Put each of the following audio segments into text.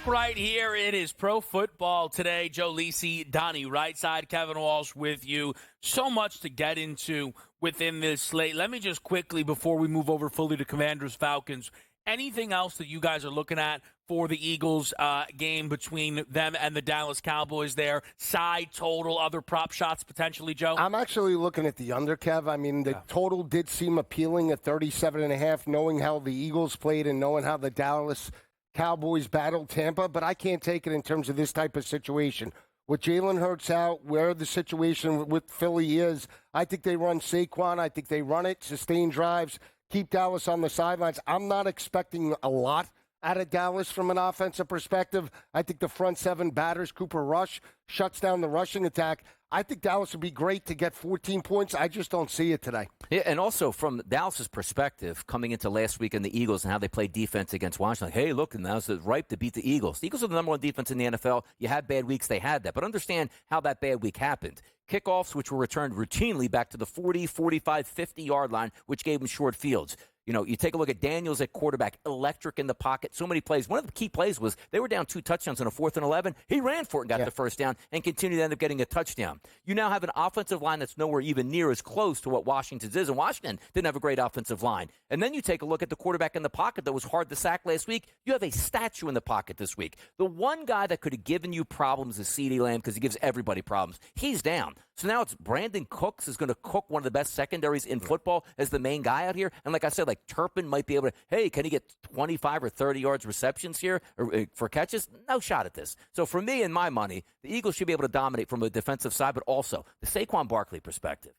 right here. It is Pro Football Today. Joe Lisi, Donnie Rightside, Kevin Walsh with you. So much to get into within this slate. Let me just quickly, before we move over fully to Commanders, Falcons, anything else that you guys are looking at for the Eagles game between them and the Dallas Cowboys there? Side, total, other prop shots potentially, Joe? I'm actually looking at the under, Kev. I mean, the total did seem appealing at 37.5, knowing how the Eagles played and knowing how the Dallas Cowboys battled Tampa, but I can't take it in terms of this type of situation. With Jalen Hurts out, where the situation with Philly is, I think they run Saquon. I think they run it, sustain drives, keep Dallas on the sidelines. I'm not expecting a lot out of Dallas from an offensive perspective. I think the front seven batters, Cooper Rush, shuts down the rushing attack. I think Dallas would be great to get 14 points. I just don't see it today. Yeah, and also from Dallas's perspective, coming into last week in the Eagles and how they played defense against Washington, like, hey, look, now it's ripe to beat the Eagles. The Eagles are the number one defense in the NFL. You had bad weeks, they had that. But understand how that bad week happened. Kickoffs, which were returned routinely back to the 40, 45, 50-yard line, which gave them short fields. You know, you take a look at Daniels at quarterback, electric in the pocket, so many plays. One of the key plays was they were down 2 touchdowns on a 4th and 11. He ran for it and got the first down and continued to end up getting a touchdown. You now have an offensive line that's nowhere even near as close to what Washington's is, and Washington didn't have a great offensive line. And then you take a look at the quarterback in the pocket that was hard to sack last week. You have a statue in the pocket this week. The one guy that could have given you problems is CeeDee Lamb because he gives everybody problems. He's down. So now it's Brandon Cooks is going to cook one of the best secondaries in football as the main guy out here. And like I said, like Turpin might be able to, hey, can he get 25 or 30 yards receptions here for catches? No shot at this. So for me and my money, the Eagles should be able to dominate from a defensive side, but also the Saquon Barkley perspective.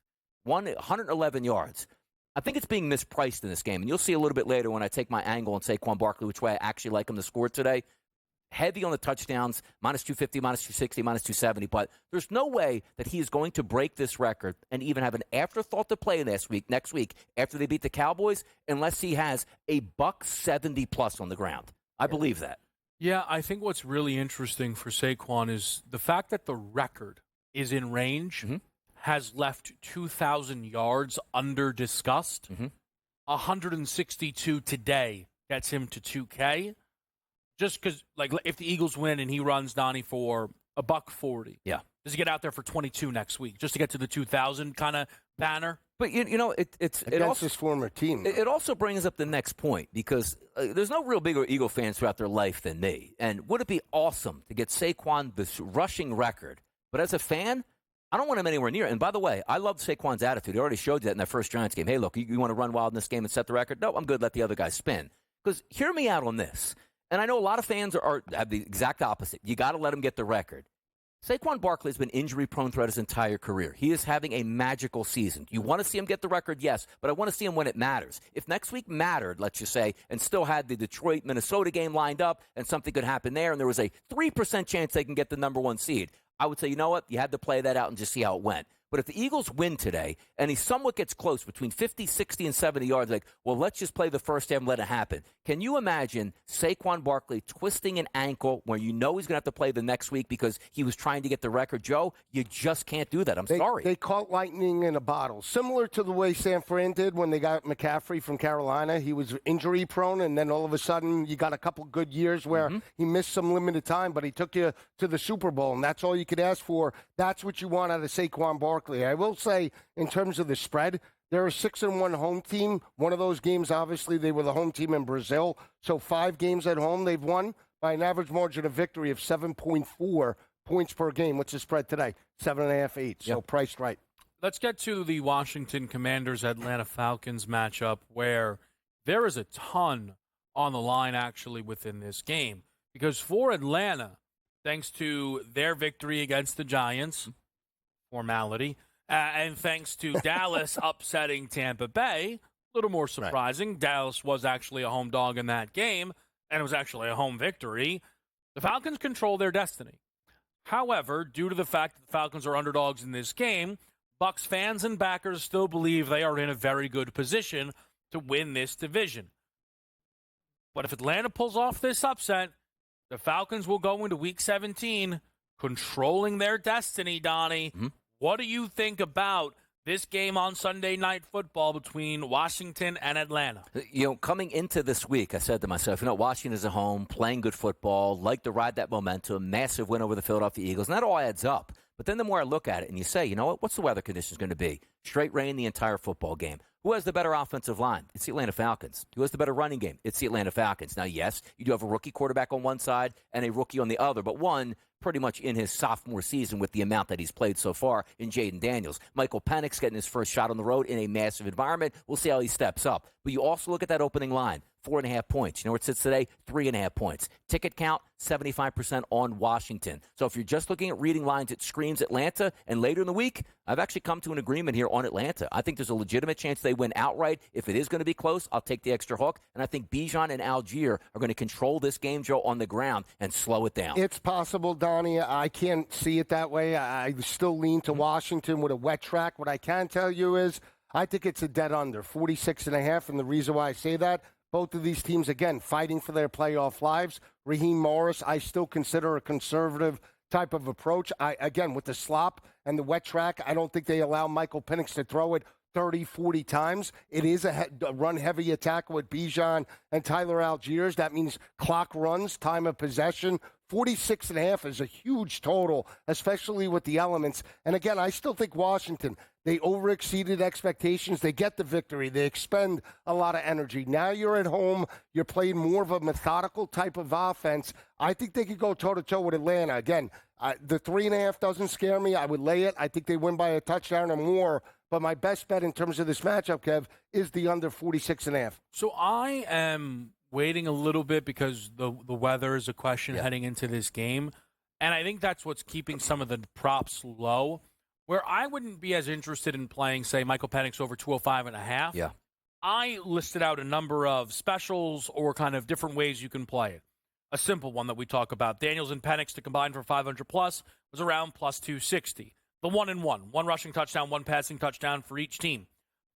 111 yards. I think it's being mispriced in this game. And you'll see a little bit later when I take my angle on Saquon Barkley, which way I actually like him to score today. Heavy on the touchdowns, minus 250, minus 260, minus 270. But there's no way that he is going to break this record and even have an afterthought to play next week after they beat the Cowboys unless he has a $170 plus on the ground. I believe that. Yeah, I think what's really interesting for Saquon is the fact that the record is in range has left 2,000 yards under discussed. 162 today gets him to 2K. Just because, like, if the Eagles win and he runs Donnie for $140, does he get out there for 22 next week just to get to the 2,000 kind of banner? But you know, it's against his former team. It also brings up the next point because there's no real bigger Eagle fans throughout their life than me. And would it be awesome to get Saquon this rushing record? But as a fan, I don't want him anywhere near it. And by the way, I love Saquon's attitude. He already showed you that in that first Giants game. Hey, look, you want to run wild in this game and set the record? No, I'm good. Let the other guy spin. Because hear me out on this. And I know a lot of fans have the exact opposite. You got to let him get the record. Saquon Barkley has been injury-prone throughout his entire career. He is having a magical season. You want to see him get the record? Yes, but I want to see him when it matters. If next week mattered, let's just say, and still had the Detroit-Minnesota game lined up and something could happen there, and there was a 3% chance they can get the number 1 seed, I would say, you know what? You had to play that out and just see how it went. But if the Eagles win today and he somewhat gets close between 50, 60, and 70 yards, like, well, let's just play the first half and let it happen. Can you imagine Saquon Barkley twisting an ankle where you know he's going to have to play the next week because he was trying to get the record? Joe, you just can't do that. I'm sorry. They caught lightning in a bottle, similar to the way San Fran did when they got McCaffrey from Carolina. He was injury-prone, and then all of a sudden you got a couple good years where he missed some limited time, but he took you to the Super Bowl, and that's all you could ask for. That's what you want out of Saquon Barkley. I will say, in terms of the spread, they're a 6-1 home team. One of those games, obviously, they were the home team in Brazil. So 5 games at home they've won by an average margin of victory of 7.4 points per game. What's the spread today? 7.5, 8. So priced right. Let's get to the Washington Commanders-Atlanta Falcons matchup, where there is a ton on the line, actually, within this game. Because for Atlanta, thanks to their victory against the Giants, formality, and thanks to Dallas upsetting Tampa Bay, a little more surprising. Right. Dallas was actually a home dog in that game, and it was actually a home victory. The Falcons control their destiny. However, due to the fact that the Falcons are underdogs in this game, Bucs fans and backers still believe they are in a very good position to win this division. But if Atlanta pulls off this upset, the Falcons will go into Week 17 controlling their destiny, Donnie. What do you think about this game on Sunday Night Football between Washington and Atlanta. Coming into this week, I said to myself, Washington is at home, playing good football, like to ride that momentum, massive win over the Philadelphia Eagles, and that all adds up. But then the more I look at it and you say, you know what, what's the weather conditions going to be? Straight rain the entire football game. Who has the better offensive line? It's the Atlanta Falcons. Who has the better running game? It's the Atlanta Falcons. Now, yes, you do have a rookie quarterback on one side and a rookie on the other, but one pretty much in his sophomore season with the amount that he's played so far in Jaden Daniels. Michael Penix getting his first shot on the road in a massive environment. We'll see how he steps up. But you also look at that opening line, 4.5 points. You know where it sits today? 3.5 points. Ticket count, 75% on Washington. So if you're just looking at reading lines, it screams Atlanta. And later in the week, I've actually come to an agreement here on Atlanta. I think there's a legitimate chance they win outright. If it is going to be close, I'll take the extra hook. And I think Bijan and Algier are going to control this game, Joe, on the ground and slow it down. It's possible, Donnie. I can't see it that way. I still lean to Washington with a wet track. What I can tell you is I think it's a dead under, 46.5. And the reason why I say that, both of these teams, again, fighting for their playoff lives. Raheem Morris, I still consider a conservative type of approach. Again, with the slop and the wet track, I don't think they allow Michael Penix to throw it 30, 40 times. It is a run-heavy attack with Bijan and Tyler Algiers. That means clock runs, time of possession. 46.5 is a huge total, especially with the elements. And again, I still think Washington, they overexceeded expectations. They get the victory. They expend a lot of energy. Now you're at home. You're playing more of a methodical type of offense. I think they could go toe-to-toe with Atlanta. Again, the 3.5 doesn't scare me. I would lay it. I think they win by a touchdown or more. But my best bet in terms of this matchup, Kev, is the under 46.5. So I am waiting a little bit because the weather is a question heading into this game. And I think that's what's keeping some of the props low. Where I wouldn't be as interested in playing, say, Michael Penix over 205.5. Yeah. I listed out a number of specials or kind of different ways you can play it. A simple one that we talk about, Daniels and Penix to combine for 500 plus was around plus 260. The 1-and-1, one rushing touchdown, one passing touchdown for each team,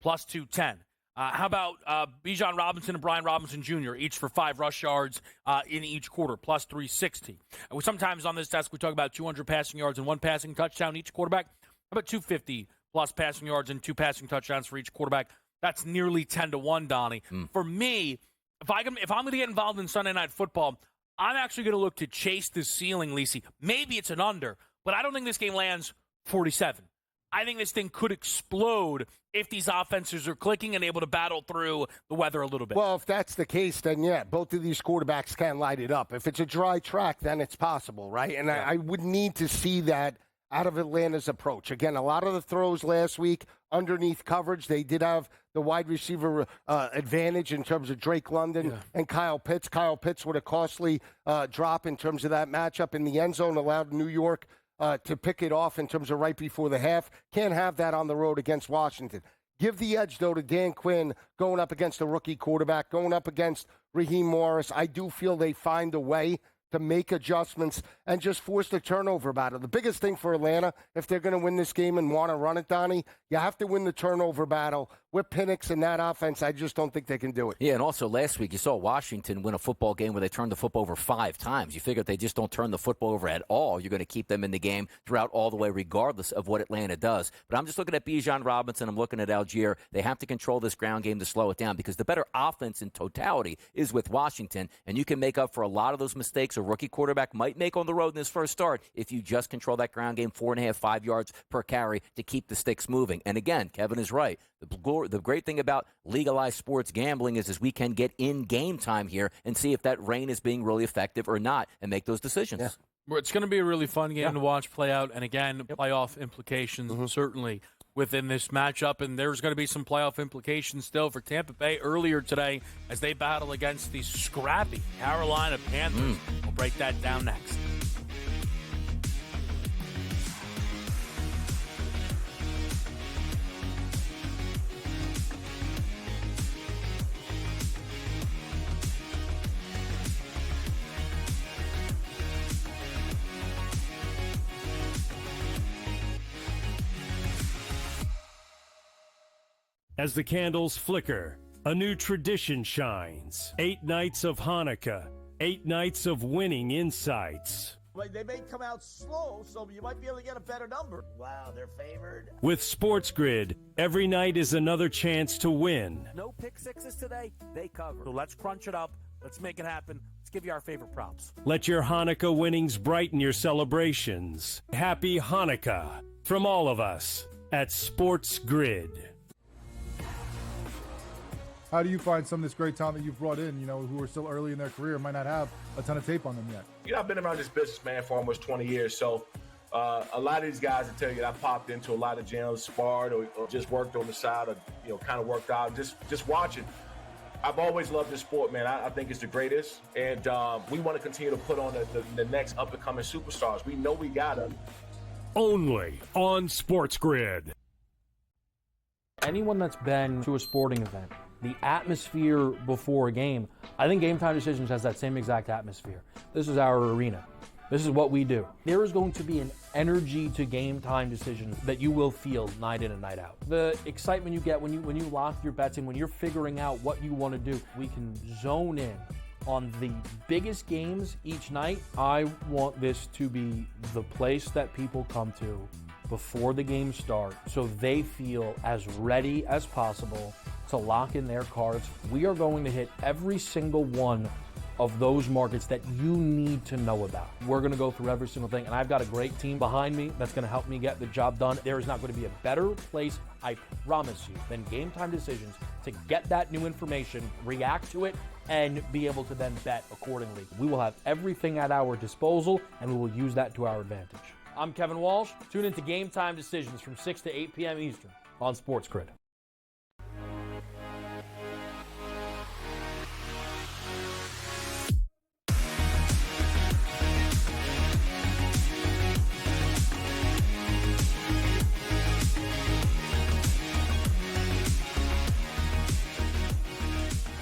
plus 210. How about Bijan Robinson and Brian Robinson Jr., each for 5 rush yards in each quarter, plus 360. Sometimes on this desk we talk about 200 passing yards and 1 passing touchdown each quarterback. How about 250 plus passing yards and 2 passing touchdowns for each quarterback? That's nearly 10-1, Donnie. For me, if I'm going to get involved in Sunday Night Football, I'm actually going to look to chase the ceiling, Lisi. Maybe it's an under, but I don't think this game lands 47. I think this thing could explode if these offenses are clicking and able to battle through the weather a little bit. Well, if that's the case, then yeah, both of these quarterbacks can light it up. If it's a dry track, then it's possible, right? And I would need to see that out of Atlanta's approach. Again, a lot of the throws last week underneath coverage, they did have the wide receiver advantage in terms of Drake London and Kyle Pitts. Kyle Pitts with a costly drop in terms of that matchup in the end zone, allowed New York to pick it off in terms of right before the half. Can't have that on the road against Washington. Give the edge, though, to Dan Quinn going up against a rookie quarterback, going up against Raheem Morris. I do feel they find a way to make adjustments and just force the turnover battle. The biggest thing for Atlanta, if they're going to win this game and want to run it, Donnie, you have to win the turnover battle. With Penix and that offense, I just don't think they can do it. Yeah, and also last week you saw Washington win a football game where they turned the football over 5 times. You figure if they just don't turn the football over at all, you're going to keep them in the game throughout all the way regardless of what Atlanta does. But I'm just looking at Bijan Robinson. I'm looking at Algier. They have to control this ground game to slow it down because the better offense in totality is with Washington, and you can make up for a lot of those mistakes a rookie quarterback might make on the road in his first start if you just control that ground game 4.5, 5 yards per carry to keep the sticks moving. And again, Kevin is right. The great thing about legalized sports gambling is we can get in game time here and see if that rain is being really effective or not and make those decisions. Yeah. It's going to be a really fun game to watch play out. And again, playoff implications certainly within this matchup. And there's going to be some playoff implications still for Tampa Bay earlier today as they battle against the scrappy Carolina Panthers. We'll break that down next. As the candles flicker, a new tradition shines. 8 nights of Hanukkah, 8 nights of winning insights. Well, they may come out slow, so you might be able to get a better number. Wow, they're favored. With SportsGrid, every night is another chance to win. No pick sixes today, they cover. So let's crunch it up. Let's make it happen. Let's give you our favorite props. Let your Hanukkah winnings brighten your celebrations. Happy Hanukkah from all of us at SportsGrid. How do you find some of this great talent that you've brought in, who are still early in their career, might not have a ton of tape on them yet? I've been around this business, man, for almost 20 years. So a lot of these guys will tell you that I popped into a lot of gyms, sparred or just worked on the side or, kind of worked out, just watching. I've always loved this sport, man. I think it's the greatest. And we want to continue to put on the next up-and-coming superstars. We know we got them. Only on SportsGrid. Anyone that's been to a sporting event, the atmosphere before a game, I think Game Time Decisions has that same exact atmosphere. This is our arena. This is what we do. There is going to be an energy to Game Time Decisions that you will feel night in and night out. The excitement you get when you lock your bets in, when you're figuring out what you want to do, we can zone in on the biggest games each night. I want this to be the place that people come to before the games start so they feel as ready as possible to lock in their cards. We are going to hit every single one of those markets that you need to know about. We're going to go through every single thing, and I've got a great team behind me that's going to help me get the job done. There is not going to be a better place, I promise you, than Game Time Decisions to get that new information, react to it, and be able to then bet accordingly. We will have everything at our disposal, and we will use that to our advantage. I'm Kevin Walsh. Tune into Game Time Decisions from 6 to 8 p.m. Eastern on SportsGrid.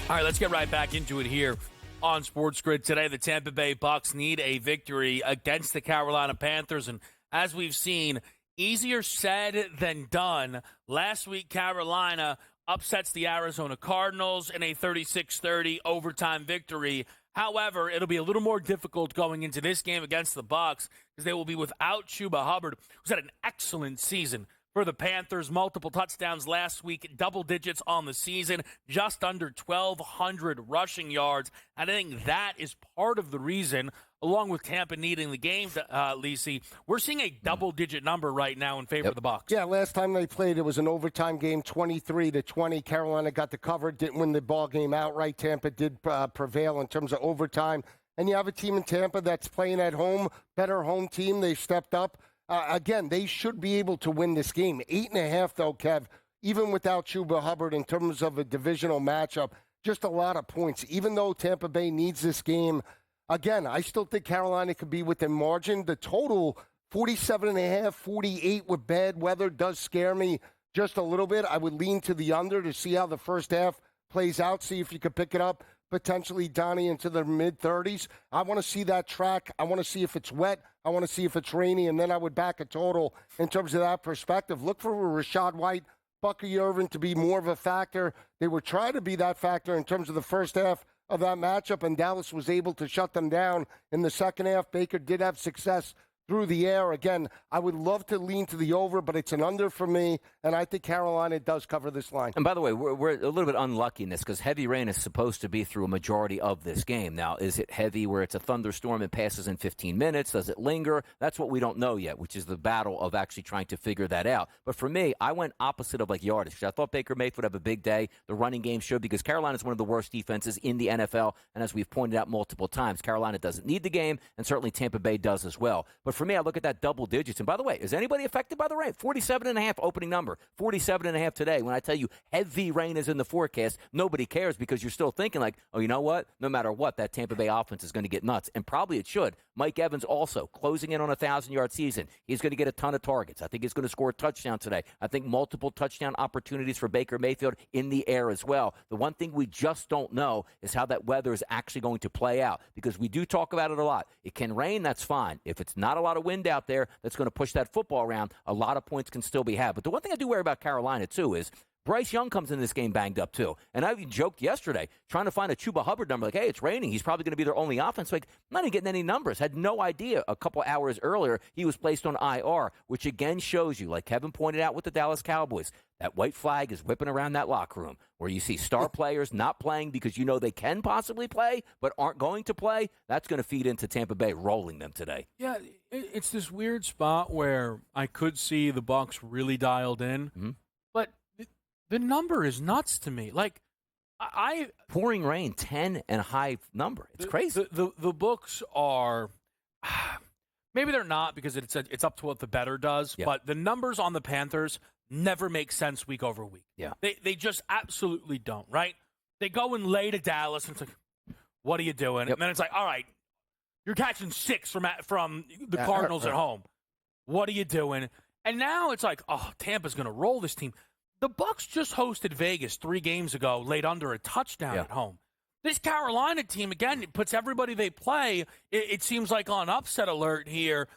All right, let's get right back into it here on SportsGrid. Today, the Tampa Bay Bucks need a victory against the Carolina Panthers. And as we've seen, easier said than done. Last week, Carolina upsets the Arizona Cardinals in a 36-30 overtime victory. However, it'll be a little more difficult going into this game against the Bucks because they will be without Chuba Hubbard, who's had an excellent season for the Panthers. Multiple touchdowns last week, double digits on the season, just under 1,200 rushing yards. And I think that is part of the reason, along with Tampa needing the game, Lisi, we're seeing a double-digit number right now in favor of the Bucs. Yeah, last time they played, it was an overtime game, 23-20. Carolina got the cover, didn't win the ball game outright. Tampa did prevail in terms of overtime. And you have a team in Tampa that's playing at home, better home team. They stepped up. Again, they should be able to win this game. 8.5, though, Kev, even without Chuba Hubbard in terms of a divisional matchup, just a lot of points. Even though Tampa Bay needs this game, again, I still think Carolina could be within margin. The total, 47.5, 48 with bad weather does scare me just a little bit. I would lean to the under to see how the first half plays out, see if you could pick it up, potentially, Donnie, into the mid-30s. I want to see that track. I want to see if it's wet. I want to see if it's rainy, and then I would back a total in terms of that perspective. Look for Rashad White, Bucky Irvin to be more of a factor. They were trying to be that factor in terms of the first half of that matchup, and Dallas was able to shut them down in the second half. Baker did have success through the air. Again, I would love to lean to the over, but it's an under for me, and I think Carolina does cover this line. And by the way, we're a little bit unlucky in this because heavy rain is supposed to be through a majority of this game. Now, is it heavy where it's a thunderstorm and passes in 15 minutes? Does it linger? That's what we don't know yet, which is the battle of actually trying to figure that out. But for me, I went opposite of like yardage. I thought Baker Mayfield would have a big day. The running game should, because Carolina is one of the worst defenses in the NFL. And as we've pointed out multiple times, Carolina doesn't need the game, and certainly Tampa Bay does as well. But for me, I look at that double digits. And by the way, is anybody affected by the rain? 47.5 opening number, 47.5 today. When I tell you heavy rain is in the forecast, nobody cares because you're still thinking like, oh, you know what? No matter what, that Tampa Bay offense is going to get nuts. And probably it should. Mike Evans also closing in on a 1,000-yard season. He's going to get a ton of targets. I think he's going to score a touchdown today. I think multiple touchdown opportunities for Baker Mayfield in the air as well. The one thing we just don't know is how that weather is actually going to play out, because we do talk about it a lot. It can rain, that's fine. If it's not a lot of wind out there that's going to push that football around, a lot of points can still be had. But the one thing I do worry about Carolina, too, is Bryce Young comes in this game banged up, too. And I even joked yesterday, trying to find a Chuba Hubbard number, like, hey, it's raining. He's probably going to be their only offense. Like, I'm not even getting any numbers. Had no idea a couple hours earlier he was placed on IR, which again shows you, like Kevin pointed out with the Dallas Cowboys, that white flag is whipping around that locker room where you see star players not playing because you know they can possibly play but aren't going to play. That's going to feed into Tampa Bay rolling them today. Yeah, it's this weird spot where I could see the Bucs really dialed in, but the number is nuts to me. Like, pouring rain, 10 and a high number. It's crazy. The books are maybe they're not because it's up to what the bettor does. Yeah. But the numbers on the Panthers never make sense week over week. Yeah, they just absolutely don't. Right? They go and lay to Dallas, and it's like, what are you doing? Yep. And then it's like, all right, you're catching 6 from the Cardinals at home. What are you doing? And now it's like, oh, Tampa's going to roll this team. The Bucs just hosted Vegas 3 games ago, laid under a touchdown at home. This Carolina team, again, it puts everybody they play, it seems like on upset alert here.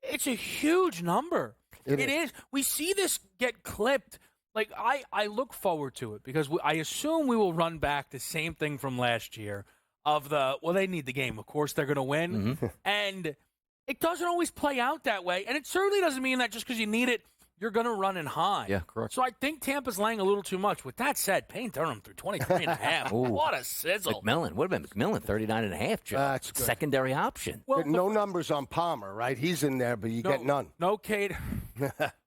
It's a huge number. It is. We see this get clipped. Like, I look forward to it because I assume we will run back the same thing from last year of they need the game. Of course, they're going to win. And it doesn't always play out that way. And it certainly doesn't mean that just because you need it, you're going to run in high. Yeah, correct. So I think Tampa's laying a little too much. With that said, Payne Durham through 23.5. What a sizzle. McMillan. What about McMillan? 39.5, Joe. That's good. Secondary option. Well, no numbers on Palmer, right? He's in there, but you get none. No, Kate.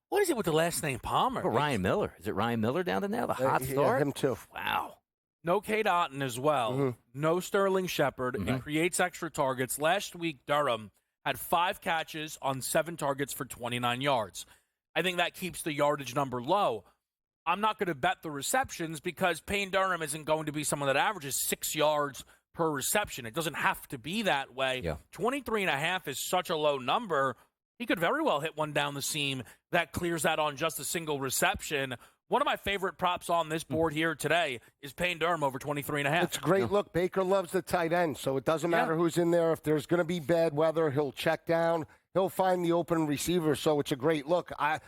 What is it with the last name Palmer? Oh, Ryan Miller. Is it Ryan Miller down there now? The hot start? Yeah, him too. Wow. No Kate Otten as well. No Sterling Shepard. It creates extra targets. Last week, Durham had 5 catches on 7 targets for 29 yards. I think that keeps the yardage number low. I'm not going to bet the receptions because Payne Durham isn't going to be someone that averages 6 yards per reception. It doesn't have to be that way. Yeah. 23.5 is such a low number. He could very well hit one down the seam that clears that on just a single reception. One of my favorite props on this board here today is Payne Durham over 23.5. It's a great look. Baker loves the tight end, so it doesn't matter who's in there. If there's going to be bad weather, he'll check down. He'll find the open receiver, so it's a great look. I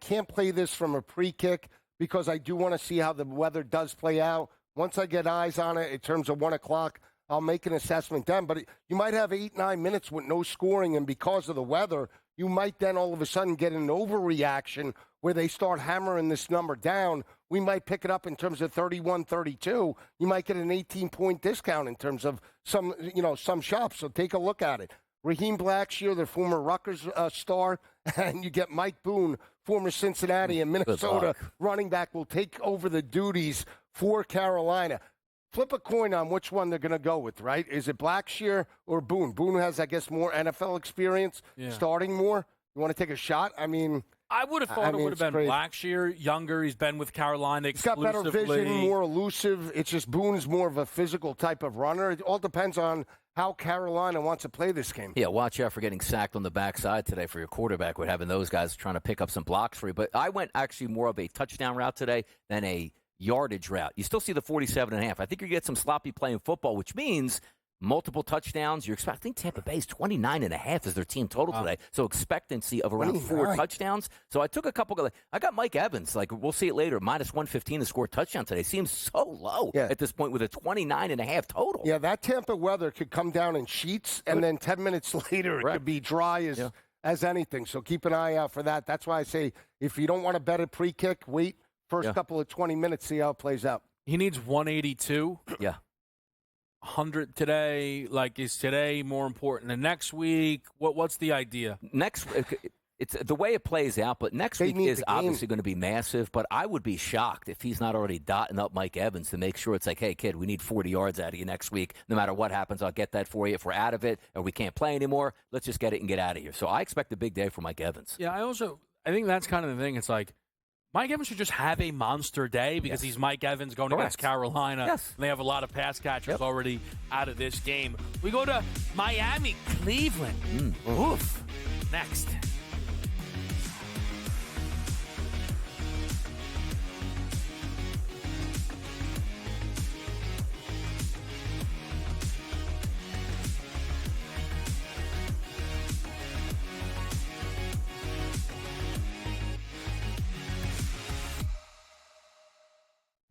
can't play this from a pre-kick because I do want to see how the weather does play out. Once I get eyes on it in terms of 1 o'clock, I'll make an assessment then. But you might have 8-9 minutes with no scoring, and because of the weather, you might then all of a sudden get an overreaction where they start hammering this number down. We might pick it up in terms of 31-32. You might get an 18-point discount in terms of some shops. So take a look at it. Raheem Blackshear, the former Rutgers star, and you get Mike Boone, former Cincinnati and Minnesota running back, will take over the duties for Carolina. Flip a coin on which one they're going to go with, right? Is it Blackshear or Boone? Boone has, I guess, more NFL experience, starting more. You want to take a shot? I mean, I would have thought it would have been Blackshear, younger. He's been with Carolina exclusively. He's got better vision, more elusive. It's just Boone's more of a physical type of runner. It all depends on how Carolina wants to play this game. Yeah, watch out for getting sacked on the backside today for your quarterback with having those guys trying to pick up some blocks for you. But I went actually more of a touchdown route today than a yardage route. You still see the 47.5. I think you get some sloppy play in football, which means multiple touchdowns. You're expecting Tampa Bay's 29.5 is their team total today. So expectancy of around 4 touchdowns. So I took a couple. I got Mike Evans. Like, we'll see it later. Minus 115 to score a touchdown today. Seems so low at this point with a 29.5 total. Yeah, that Tampa weather could come down in sheets, and then 10 minutes later it could be dry as anything. So keep an eye out for that. That's why I say if you don't want to bet a pre-kick, wait first couple of 20 minutes, see how it plays out. He needs 182. Yeah. 100 today. Like, is today more important than next week? What's the idea? It's the way it plays out, but next week is obviously going to be massive. But I would be shocked if he's not already dotting up Mike Evans to make sure it's like, hey, kid, we need 40 yards out of you next week. No matter what happens, I'll get that for you. If we're out of it or we can't play anymore, let's just get it and get out of here. So I expect a big day for Mike Evans. Yeah, I think that's kind of the thing. It's like, Mike Evans should just have a monster day because he's Mike Evans going against Carolina. Yes. And they have a lot of pass catchers already out of this game. We go to Miami, Cleveland. Oof. Next.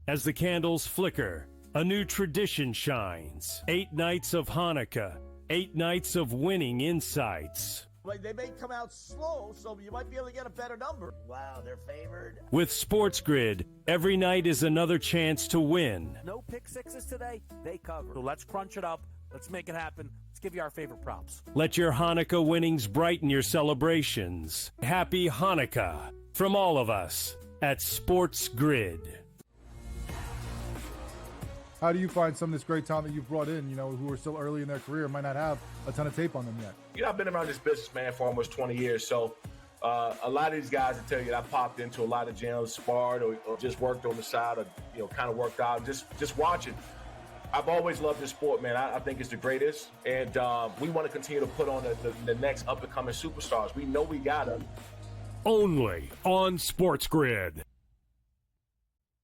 As the candles flicker, a new tradition shines. 8 nights of Hanukkah, 8 nights of winning insights. Like, they may come out slow, so you might be able to get a better number. Wow, they're favored. With SportsGrid, every night is another chance to win. No pick sixes today. They cover. So let's crunch it up. Let's make it happen. Let's give you our favorite props. Let your Hanukkah winnings brighten your celebrations. Happy Hanukkah from all of us at SportsGrid. How do you find some of this great talent that you've brought in, who are still early in their career, might not have a ton of tape on them yet? I've been around this business, man, for almost 20 years. So a lot of these guys will tell you that I popped into a lot of gyms, sparred or just worked on the side or, kind of worked out, just watching. I've always loved this sport, man. I think it's the greatest. And we want to continue to put on the next up-and-coming superstars. We know we got them. Only on SportsGrid.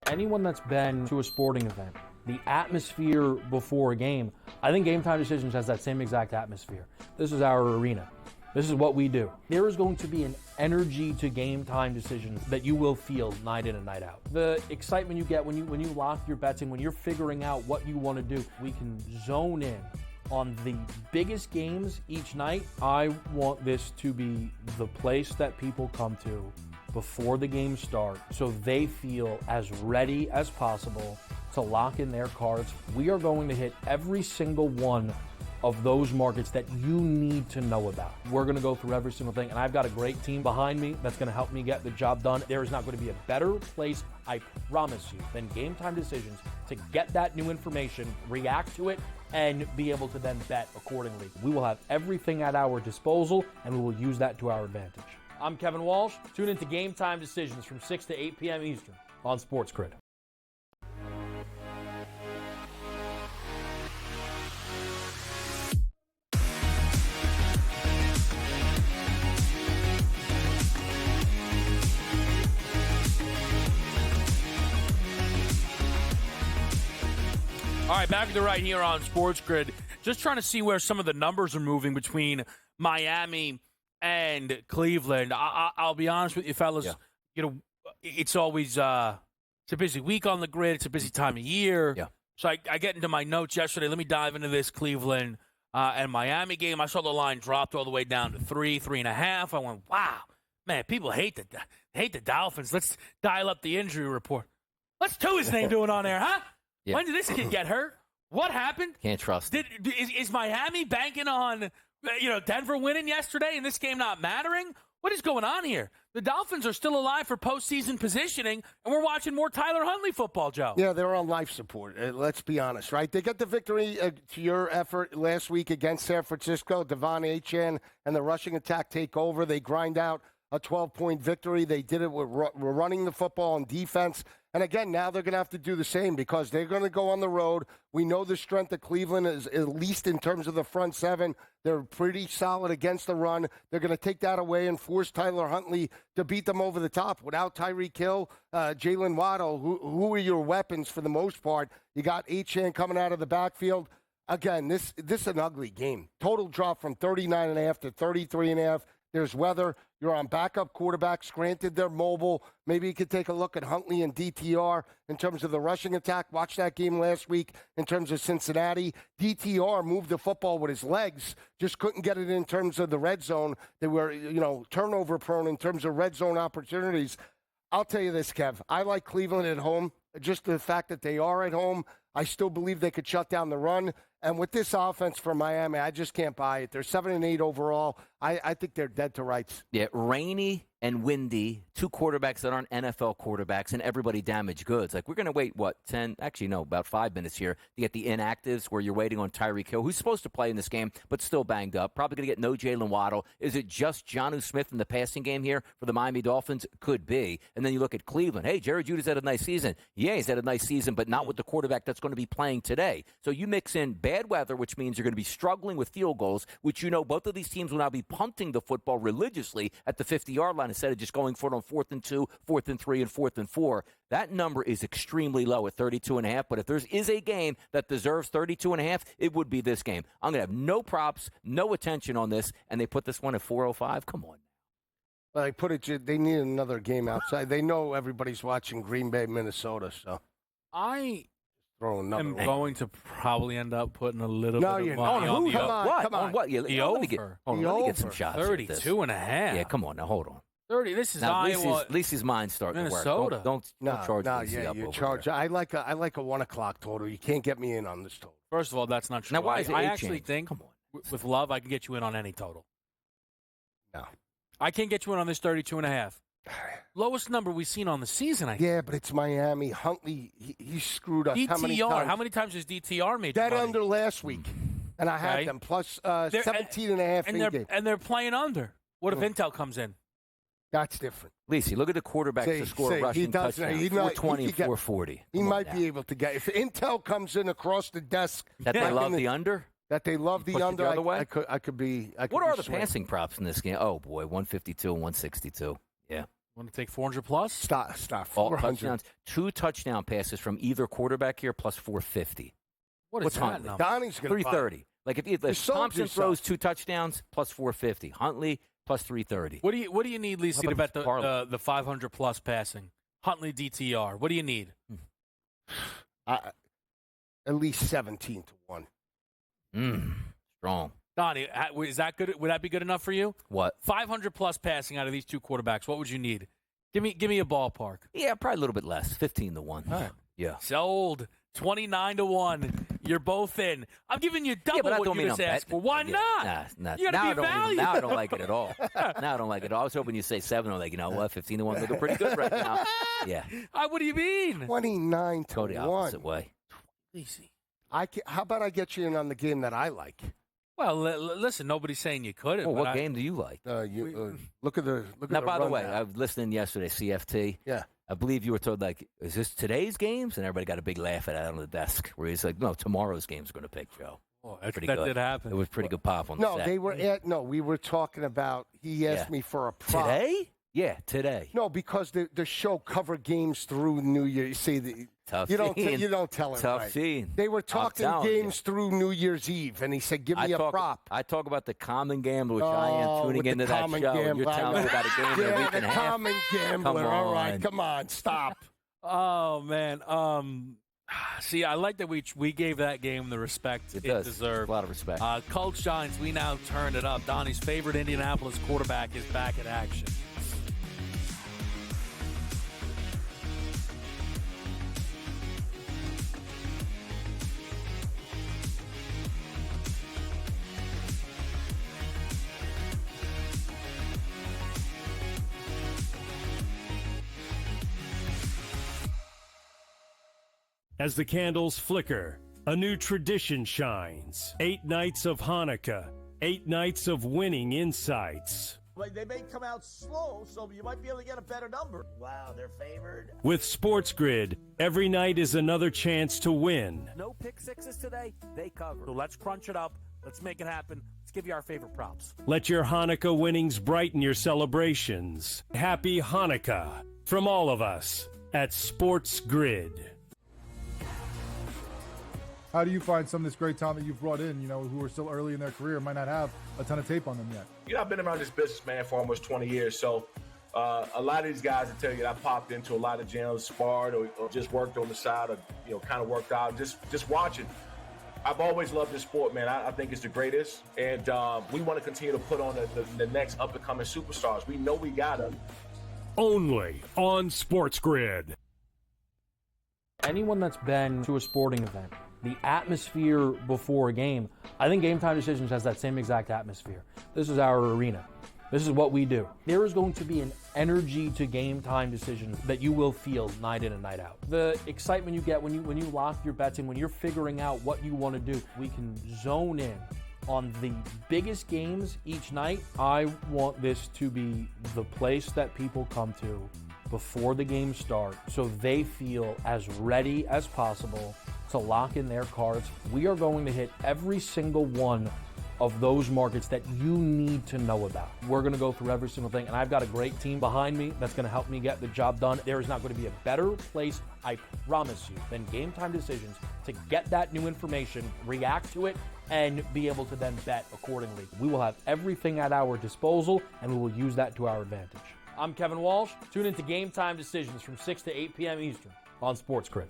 Anyone that's been to a sporting event, the atmosphere before a game, I think Game Time Decisions has that same exact atmosphere. This is our arena. This is what we do. There is going to be an energy to Game Time Decisions that you will feel night in and night out. The excitement you get when you lock your bets in, when you're figuring out what you want to do, we can zone in on the biggest games each night. I want this to be the place that people come to before the games start so they feel as ready as possible to lock in their cards. We are going to hit every single one of those markets that you need to know about. We're going to go through every single thing, and I've got a great team behind me that's going to help me get the job done. There is not going to be a better place, I promise you, than Game Time Decisions to get that new information, react to it, and be able to then bet accordingly. We will have everything at our disposal, and we will use that to our advantage. I'm Kevin Walsh. Tune into Game Time Decisions from 6 to 8 p.m. Eastern on SportsGrid. All right, back to the right here on SportsGrid. Just trying to see where some of the numbers are moving between Miami and Cleveland. I'll be honest with you, fellas. Yeah. It's always it's a busy week on the grid. It's a busy time of year. Yeah. So I get into my notes yesterday. Let me dive into this Cleveland and Miami game. I saw the line dropped all the way down to 3.5. I went, wow, man, people hate the Dolphins. Let's dial up the injury report. What's Tua's name doing on there, huh? Yeah. When did this kid get hurt? What happened? Can't trust. Is Miami banking on Denver winning yesterday and this game not mattering? What is going on here? The Dolphins are still alive for postseason positioning, and we're watching more Tyler Huntley football, Joe. Yeah, they're on life support. Let's be honest, right? They got the victory to your effort last week against San Francisco. Devon Achane and the rushing attack take over. They grind out a 12-point victory. They did it with running the football on defense. And again, now they're going to have to do the same because they're going to go on the road. We know the strength of Cleveland is, at least in terms of the front seven. They're pretty solid against the run. They're going to take that away and force Tyler Huntley to beat them over the top. Without Tyreek Hill, Jalen Waddle, who are your weapons for the most part? You got Achane coming out of the backfield. Again, this is an ugly game. Total drop from 39.5 to 33.5. There's weather. You're on backup quarterbacks. Granted, they're mobile. Maybe you could take a look at Huntley and DTR in terms of the rushing attack. Watch that game last week in terms of Cincinnati. DTR moved the football with his legs, just couldn't get it in terms of the red zone. They were, turnover prone in terms of red zone opportunities. I'll tell you this, Kev. I like Cleveland at home. Just the fact that they are at home, I still believe they could shut down the run. And with this offense for Miami, I just can't buy it. They're 7-8 overall. I think they're dead to rights. Yeah, rainy and windy, two quarterbacks that aren't NFL quarterbacks, and everybody damaged goods. Like, we're going to wait, about 5 minutes here to get the inactives where you're waiting on Tyreek Hill, who's supposed to play in this game, but still banged up. Probably going to get no Jalen Waddle. Is it just Jonnu Smith in the passing game here for the Miami Dolphins? Could be. And then you look at Cleveland. Hey, Jerry Jeudy's had a nice season. Yeah, he's had a nice season, but not with the quarterback that's going to be playing today. So you mix in bad weather, which means you're going to be struggling with field goals, which both of these teams will now be punting the football religiously at the 50-yard line instead of just going for it on 4th and 2, 4th and 3, and 4th and 4. That number is extremely low at 32.5. But if there is a game that deserves 32.5, it would be this game. I'm going to have no props, no attention on this, and they put this one at 405. Come on. Well, they need another game outside. They know everybody's watching Green Bay, Minnesota, so. I Throw another am one. going to probably end up putting a little No, bit you're of money not. on the Come over. on, What? come on. On what? Yeah, The let me get, over. hold on, The let me get some over. shots. here at this. 32 and a half. Yeah, come on now, hold on. 30. This is Now, Iowa. Lisi's mind's starting Minnesota. to work. Don't charge Lisi up you over charge. there. I like a 1 o'clock total. You can't get me in on this total. First of all, that's not true. Now, why is it I 8 actually change? think Come on. with love, I can get you in on any total. No. I can't get you in on this 32 and a half. Lowest number we've seen on the season, I think. Yeah, but it's Miami. Huntley, he screwed us. DTR. How many times has DTR made That you money? under last week. And I had Okay. them plus They're- 17 and a half and in-game. they're playing under. What if Intel comes in? That's different. Lisi, look at the quarterbacks to score rushing touchdowns. 420 and 440. He Come on might now. be able to get. If Intel comes in across the desk. That they love the under? That they love Push the it under. the other way? I could be. What are the passing props in this game? Oh, boy, 152 and 162. Yeah. Want to take 400 plus? Stop. All 400. touchdowns. 2 touchdown passes from either quarterback here plus 450. What is What's that Huntley? number? Donnie's going to 330. Like if sold Thompson yourself. throws 2 touchdowns plus 450. Huntley plus 330. What do you need, Lisi, How to bet about parlay? the 500 plus passing? Huntley DTR. What do you need? at least 17 to 1. Strong. Donnie, is that good? Would that be good enough for you? What? 500 plus passing out of these two quarterbacks. What would you need? Give me a ballpark. Yeah, probably a little bit less. 15 to 1. All right. Yeah. Sold. 29 to 1. You're both in. I'm giving you double but I what don't you mean just I'm asked betting. for. Why Yeah, not? Nah. You gotta be valued. Now I don't like it at all. Now I don't like it at all. I was hoping you'd say 7. I'm like, you know what? 15 to 1 looking pretty good right now. Yeah. What do you mean? 29 to Go the 1. opposite way. Easy. How about I get you in on the game that I like? Well, listen, nobody's saying you couldn't. Well, but what game do you like? Look at the Now, by the way, rundown. I was listening yesterday, CFT. Yeah. I believe you were told, like, is this today's games? And everybody got a big laugh at it on the desk where he's like, no, tomorrow's game's going to pick Joe. Oh, Pretty that good. did happen. It was pretty good pop on the No, set. we were talking about, he asked me for a prop. Today? Yeah, today. No, because the show covered games through New Year. You see, Tough you don't scene. you don't tell him Tough right. scene. They were I'm talking telling games you. through New Year's Eve, and he said, "Give me a prop." I talk about the common gambler, which I am tuning with the into that common show. And you're gambler. telling me about a game in a Yeah, week the and a half. common gambler. Come All right, on. come on, stop. Oh man. See, I like that we gave that game the respect it does. deserved. A lot of respect. Colt shines. We now turned it up. Donnie's favorite Indianapolis quarterback is back in action. As the candles flicker, a new tradition shines. 8 nights of Hanukkah, 8 nights of winning insights. Like, they may come out slow, so you might be able to get a better number. Wow, they're favored. With SportsGrid, every night is another chance to win. No pick sixes today. They cover. So let's crunch it up. Let's make it happen. Let's give you our favorite props. Let your Hanukkah winnings brighten your celebrations. Happy Hanukkah from all of us at SportsGrid. How do you find some of this great talent that you've brought in, who are still early in their career, might not have a ton of tape on them yet? You know, I've been around this business, man, for almost 20 years. So a lot of these guys will tell you that I popped into a lot of gyms, sparred or just worked on the side or, kind of worked out, just watching. I've always loved this sport, man. I think it's the greatest. And we want to continue to put on the next up-and-coming superstars. We know we got them. Only on SportsGrid. Anyone that's been to a sporting event, the atmosphere before a game, I think Game Time Decisions has that same exact atmosphere. This is our arena. This is what we do. There is going to be an energy to Game Time Decisions that you will feel night in and night out. The excitement you get when you lock your bets in, when you're figuring out what you want to do, we can zone in on the biggest games each night. I want this to be the place that people come to before the games start so they feel as ready as possible to lock in their cards. We are going to hit every single one of those markets that you need to know about. We're going to go through every single thing, and I've got a great team behind me that's going to help me get the job done. There is not going to be a better place, I promise you, than Game Time Decisions to get that new information, react to it, and be able to then bet accordingly. We will have everything at our disposal, and we will use that to our advantage. I'm Kevin Walsh. Tune into Game Time Decisions from 6 to 8 p.m. Eastern on SportsGrid.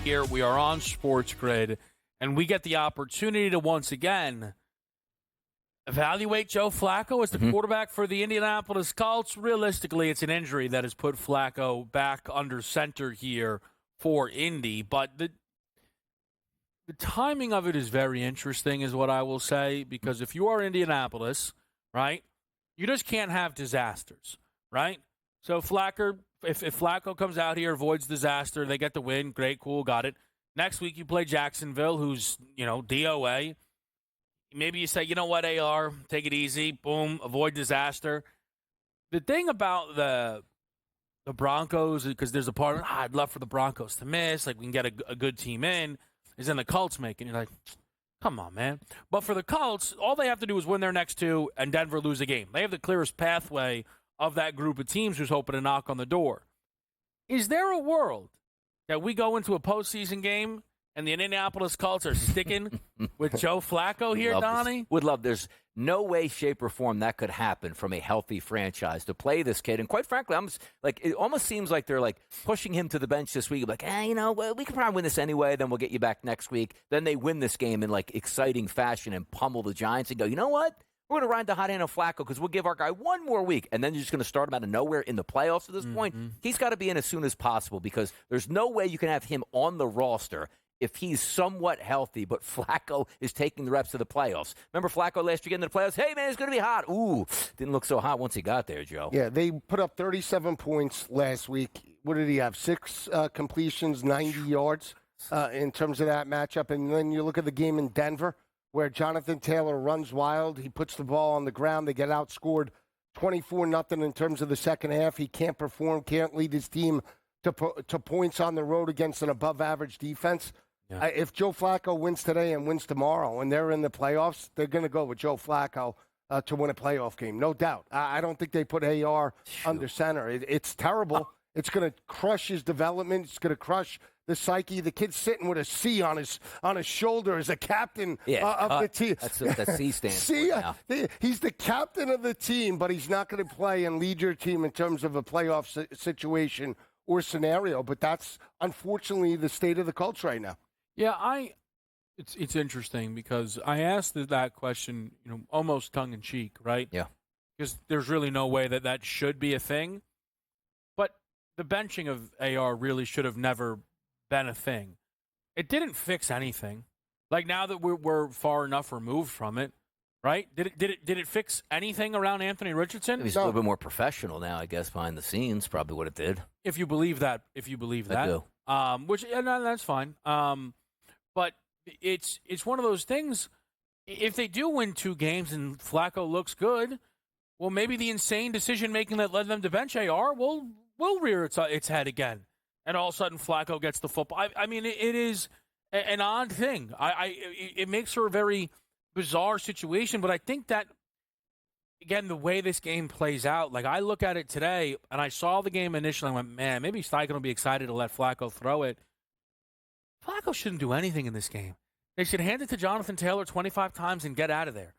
here. We are on SportsGrid, and we get the opportunity to once again evaluate Joe Flacco as the quarterback for the Indianapolis Colts. Realistically, it's an injury that has put Flacco back under center here for Indy, but the timing of it is very interesting, is what I will say, because if you are Indianapolis, right, you just can't have disasters, right? So if Flacco comes out here, avoids disaster, they get the win, great, cool, got it. Next week you play Jacksonville, who's, DOA. Maybe you say, you know what, AR, take it easy, boom, avoid disaster. The thing about the Broncos, because there's a part of I'd love for the Broncos to miss, like we can get a good team in, is then the Colts making. You're like, come on, man. But for the Colts, all they have to do is win their next two and Denver lose a game. They have the clearest pathway of that group of teams who's hoping to knock on the door. Is there a world that we go into a postseason game and the Indianapolis Colts are sticking with Joe Flacco here, Donnie? Would love. There's no way, shape, or form that could happen from a healthy franchise to play this kid. And quite frankly, it almost seems like they're like pushing him to the bench this week. Like, we can probably win this anyway. Then we'll get you back next week. Then they win this game in like exciting fashion and pummel the Giants and go, you know what? We're going to ride the hot hand of Flacco because we'll give our guy one more week. And then you're just going to start him out of nowhere in the playoffs at this point. He's got to be in as soon as possible because there's no way you can have him on the roster if he's somewhat healthy, but Flacco is taking the reps to the playoffs. Remember Flacco last year getting to the playoffs? Hey, man, it's going to be hot. Ooh, didn't look so hot once he got there, Joe. Yeah, they put up 37 points last week. What did he have? 6 completions, 90 yards in terms of that matchup. And then you look at the game in Denver where Jonathan Taylor runs wild. He puts the ball on the ground. They get outscored 24-0 in terms of the second half. He can't perform, can't lead his team to points on the road against an above-average defense. Yeah. If Joe Flacco wins today and wins tomorrow and they're in the playoffs, they're going to go with Joe Flacco to win a playoff game, no doubt. I don't think they put AR under center. It's terrible. It's going to crush his development. It's going to crush the psyche. The kid's sitting with a C on his shoulder as a captain of the team. That's C stands C, for now. He's the captain of the team, but he's not going to play and lead your team in terms of a playoff situation or scenario. But that's unfortunately the state of the Colts right now. Yeah, it's interesting because I asked that question, almost tongue in cheek, right? Yeah. Because there's really no way that should be a thing. But the benching of AR really should have never been a thing. It didn't fix anything. Like now that we're far enough removed from it, right? Did it fix anything around Anthony Richardson? He's a little bit more professional now, I guess, behind the scenes. Probably what it did. If you believe that. I do. That's fine. But it's one of those things. If they do win 2 games and Flacco looks good, well, maybe the insane decision making that led them to bench AR will rear its head again, and all of a sudden Flacco gets the football. I mean, it is an odd thing. It makes for a very bizarre situation. But I think that again, the way this game plays out, like I look at it today, and I saw the game initially, and I went, man, maybe Steichen will be excited to let Flacco throw it. Flacco shouldn't do anything in this game. They should hand it to Jonathan Taylor 25 times and get out of there.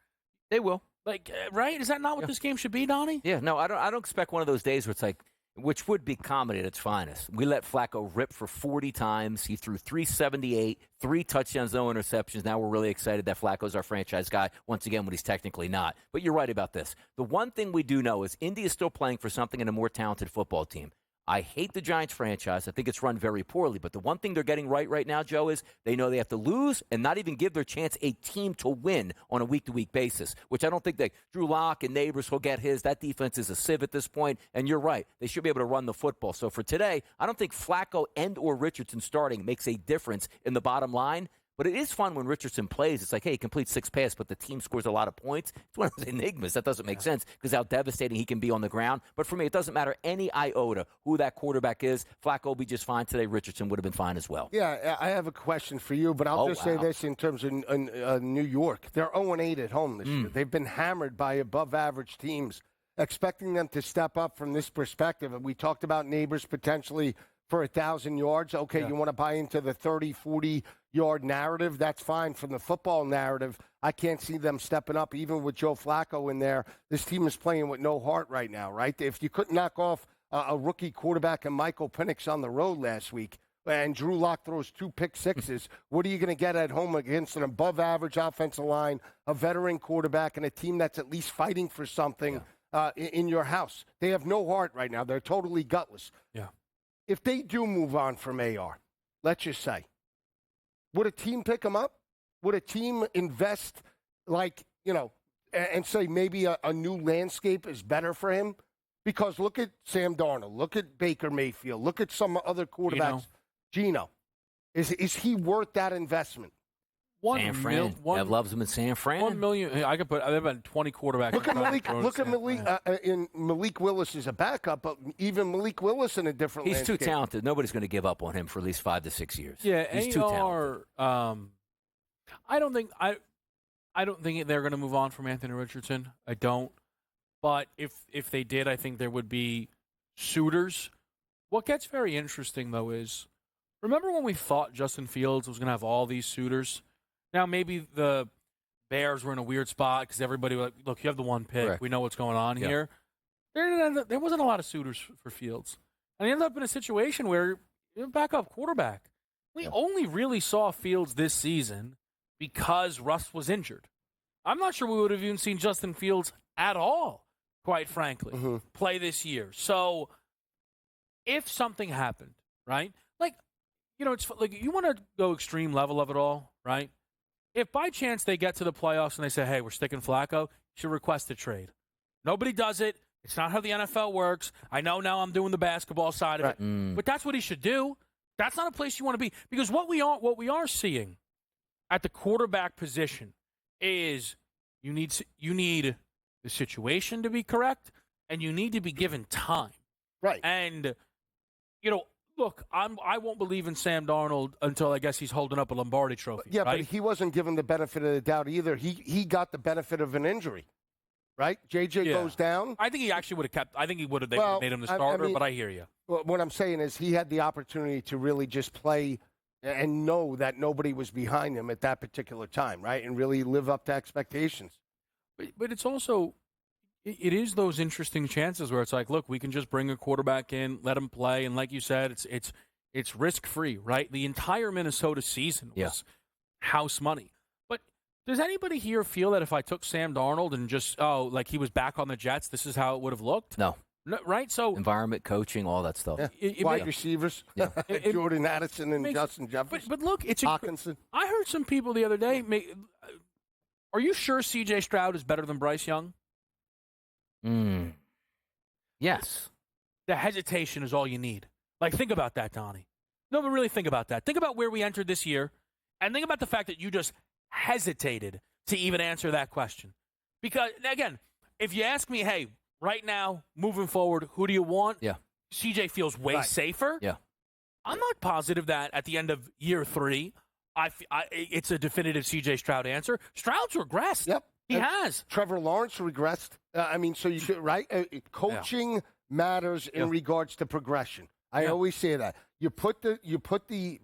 They will. Like, right? Is that not what this game should be, Donnie? Yeah, no, I don't expect one of those days where it's like, which would be comedy at its finest. We let Flacco rip for 40 times. He threw 378, 3 touchdowns, no interceptions. Now we're really excited that Flacco's our franchise guy, once again, when he's technically not. But you're right about this. The one thing we do know is Indy is still playing for something in a more talented football team. I hate the Giants franchise. I think it's run very poorly. But the one thing they're getting right now, Joe, is they know they have to lose and not even give their chance a team to win on a week-to-week basis, which I don't think Drew Lock and Neighbors will get his. That defense is a sieve at this point, and you're right. They should be able to run the football. So for today, I don't think Flacco and or Richardson starting makes a difference in the bottom line. But it is fun when Richardson plays. It's like, hey, he completes 6 passes, but the team scores a lot of points. It's one of those enigmas. That doesn't make sense because how devastating he can be on the ground. But for me, it doesn't matter any iota who that quarterback is. Flacco will be just fine today. Richardson would have been fine as well. Yeah, I have a question for you, but I'll say this in terms of New York. They're 0-8 at home this year. They've been hammered by above-average teams. Expecting them to step up from this perspective. And we talked about Neighbors potentially for 1,000 yards. Okay, you want to buy into the 30, 40-yard narrative. That's fine. From the football narrative, I can't see them stepping up, even with Joe Flacco in there. This team is playing with no heart right now, right? If you couldn't knock off a rookie quarterback and Michael Penix on the road last week, and Drew Lock throws 2 pick sixes, what are you going to get at home against an above-average offensive line, a veteran quarterback, and a team that's at least fighting for something in your house? They have no heart right now. They're totally gutless. Yeah. If they do move on from AR, let's just say, would a team pick him up? Would a team invest, and say maybe a new landscape is better for him? Because look at Sam Darnold, look at Baker Mayfield, look at some other quarterbacks. Geno. Is he worth that investment? San Fran. Ev loves him in San Fran. 1 million. I could put. I've been 20 quarterbacks. Look at Malik Willis is a backup, but even Malik Willis in a different. He's landscape. too talented. Nobody's going to give up on him for at least 5 to 6 years. Yeah, he's too talented. I don't think they're going to move on from Anthony Richardson. I don't. But if they did, I think there would be suitors. What gets very interesting, though, is remember when we thought Justin Fields was going to have all these suitors? Now, maybe the Bears were in a weird spot because everybody was like, look, you have the 1 pick. Correct. We know what's going on here. There wasn't a lot of suitors for Fields. And he ended up in a situation where you're a backup quarterback. We only really saw Fields this season because Russ was injured. I'm not sure we would have even seen Justin Fields at all, quite frankly, play this year. So if something happened, right? It's like you want to go extreme level of it all, right? If by chance they get to the playoffs and they say, hey, we're sticking Flacco, you should request a trade. Nobody does it. It's not how the NFL works. I know now I'm doing the basketball side of it, but that's what he should do. That's not a place you want to be, because what we are seeing at the quarterback position is you need the situation to be correct, and you need to be given time. Right. And look, I won't believe in Sam Darnold until I guess he's holding up a Lombardi trophy. Yeah, right? but he wasn't given the benefit of the doubt either. He got the benefit of an injury, right? JJ goes down. I think he actually would have kept. I think he would have. They made him the starter. I mean, but I hear you. What I'm saying is he had the opportunity to really just play and know that nobody was behind him at that particular time, right? And really live up to expectations. But it's also. It is those interesting chances where it's like, look, we can just bring a quarterback in, let him play, and like you said, it's risk free, right? The entire Minnesota season was house money. But does anybody here feel that if I took Sam Darnold and just like he was back on the Jets, this is how it would have looked? No, right? So environment, coaching, all that stuff. Wide receivers, Jordan Addison and Justin Jefferson. But look, Hawkinson. I heard some people the other day. Are you sure C.J. Stroud is better than Bryce Young? Yes. The hesitation is all you need. Think about that, Donnie. No, but really think about that. Think about where we entered this year, and think about the fact that you just hesitated to even answer that question. Because, again, if you ask me, hey, right now, moving forward, who do you want? Yeah. CJ feels way safer. Yeah. I'm not positive that at the end of year 3, it's a definitive CJ Stroud answer. Stroud's regressed. Yep. He has. Trevor Lawrence regressed. So you should, right? Coaching matters in regards to progression. I always say that. You put the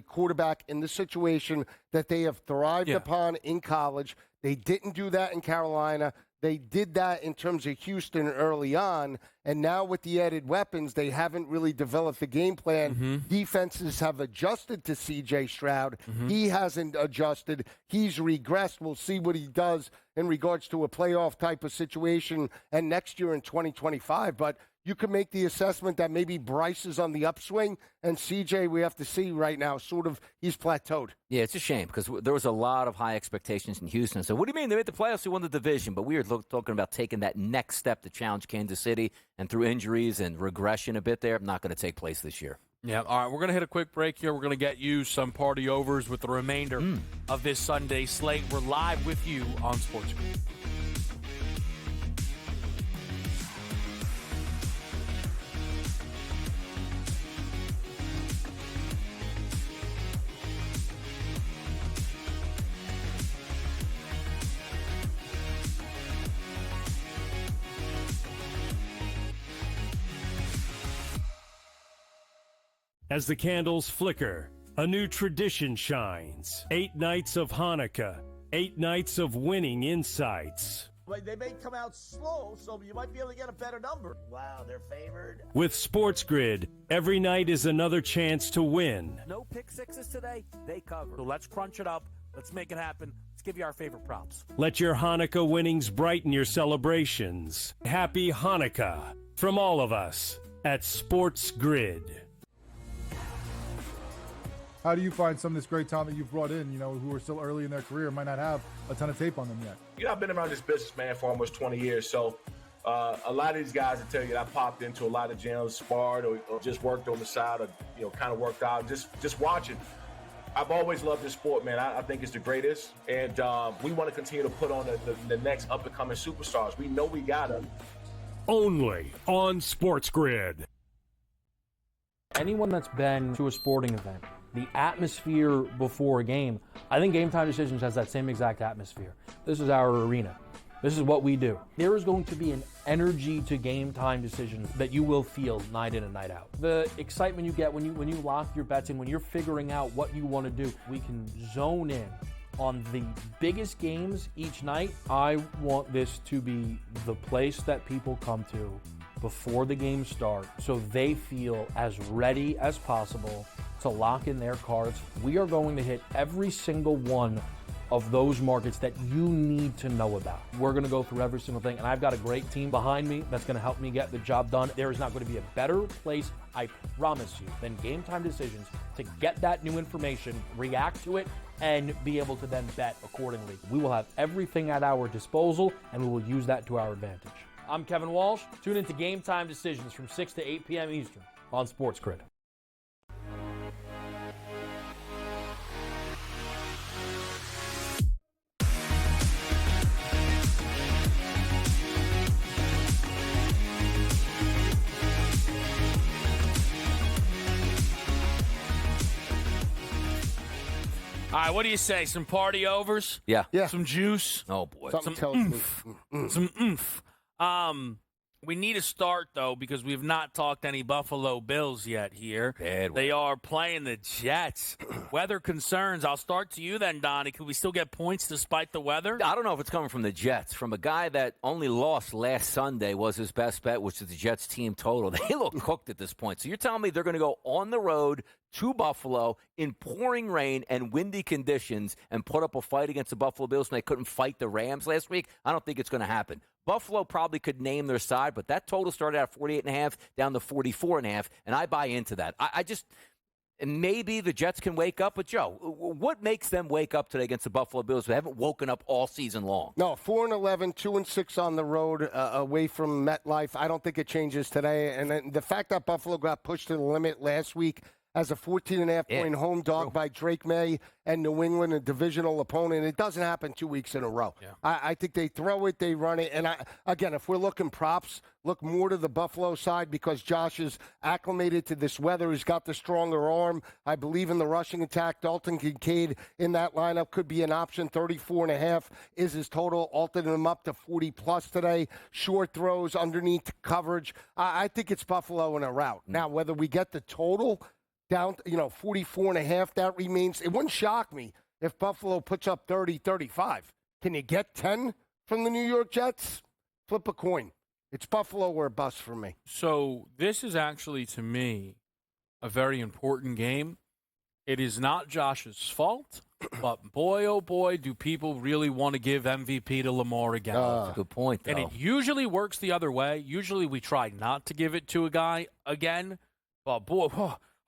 quarterback in the situation that they have thrived upon in college. They didn't do that in Carolina. They did that in terms of Houston early on, and now with the added weapons, they haven't really developed the game plan. Defenses have adjusted to C.J. Stroud. He hasn't adjusted. He's regressed. We'll see what he does in regards to a playoff type of situation and next year in 2025. But you can make the assessment that maybe Bryce is on the upswing, and C.J., we have to see right now, sort of, he's plateaued. Yeah, it's a shame because there was a lot of high expectations in Houston. So what do you mean? They made the playoffs, they won the division, but we were talking about taking that next step to challenge Kansas City, and through injuries and regression a bit there, not going to take place this year. Yeah, all right, we're going to hit a quick break here. We're going to get you some party overs with the remainder of this Sunday slate. We're live with you on SportsGrid. As the candles flicker, a new tradition shines. 8 nights of Hanukkah, 8 nights of winning insights. But they may come out slow, so you might be able to get a better number. Wow, they're favored. With SportsGrid, every night is another chance to win. No pick sixes today, they cover. So let's crunch it up. Let's make it happen. Let's give you our favorite props. Let your Hanukkah winnings brighten your celebrations. Happy Hanukkah from all of us at SportsGrid. How do you find some of this great talent that you've brought in, who are still early in their career, might not have a ton of tape on them yet? I've been around this business, man, for almost 20 years. So a lot of these guys will tell you that I popped into a lot of gyms, sparred, or just worked on the side, or kind of worked out, just watching. I've always loved this sport, man. I think it's the greatest, and we want to continue to put on the next up-and-coming superstars. We know we got them. Only on SportsGrid. Anyone that's been to a sporting event, the atmosphere before a game, I think Game Time Decisions has that same exact atmosphere. This is our arena. This is what we do. There is going to be an energy to Game Time Decisions that you will feel night in and night out. The excitement you get when you lock your bets in, when you're figuring out what you want to do, we can zone in on the biggest games each night. I want this to be the place that people come to before the games start so they feel as ready as possible to lock in their cards. We are going to hit every single one of those markets that you need to know about. We're going to go through every single thing, and I've got a great team behind me that's going to help me get the job done. There is not going to be a better place, I promise you, than Game Time Decisions to get that new information, react to it, and be able to then bet accordingly. We will have everything at our disposal, and we will use that to our advantage. I'm Kevin Walsh. Tune into Game Time Decisions from 6 to 8 p.m. Eastern on SportsGrid. All right, what do you say? Some party overs? Yeah. Some juice? Oh, boy. Something Some tells oomph. me. Some oomph. We need to start, though, because we've not talked any Buffalo Bills yet here. Bad They are playing the Jets. Weather concerns. I'll start to you then, Donnie. Could we still get points despite the weather? I don't know if it's coming from the Jets. From a guy that only lost last Sunday was his best bet, which is the Jets team total. They look cooked at this point. So you're telling me they're going to go on the road to Buffalo in pouring rain and windy conditions and put up a fight against the Buffalo Bills when they couldn't fight the Rams last week? I don't think it's going to happen. Buffalo probably could name their side, but that total started at 48.5 down to 44.5, and I buy into that. I just and maybe the Jets can wake up. But, Joe, what makes them wake up today against the Buffalo Bills who haven't woken up all season long? No, 4-11, 2-6 on the road away from MetLife. I don't think it changes today. And then the fact that Buffalo got pushed to the limit last week as a 14.5-point home dog by Drake May and New England, a divisional opponent. It doesn't happen 2 weeks in a row. Yeah. I think they throw it, they run it. And, again, if we're looking props, look more to the Buffalo side because Josh is acclimated to this weather. He's got the stronger arm. I believe in the rushing attack. Dalton Kincaid in that lineup could be an option. 34.5 is his total. Altered him up to 40-plus today. Short throws, underneath coverage. I think it's Buffalo in a rout. Now, whether we get the total down, 44.5, that remains. It wouldn't shock me if Buffalo puts up 30, 35. Can you get 10 from the New York Jets? Flip a coin. It's Buffalo or bust for me. So this is actually, to me, a very important game. It is not Josh's fault, but boy, oh boy, do people really want to give MVP to Lamar again. That's a good point, though. And it usually works the other way. Usually we try not to give it to a guy again. But boy,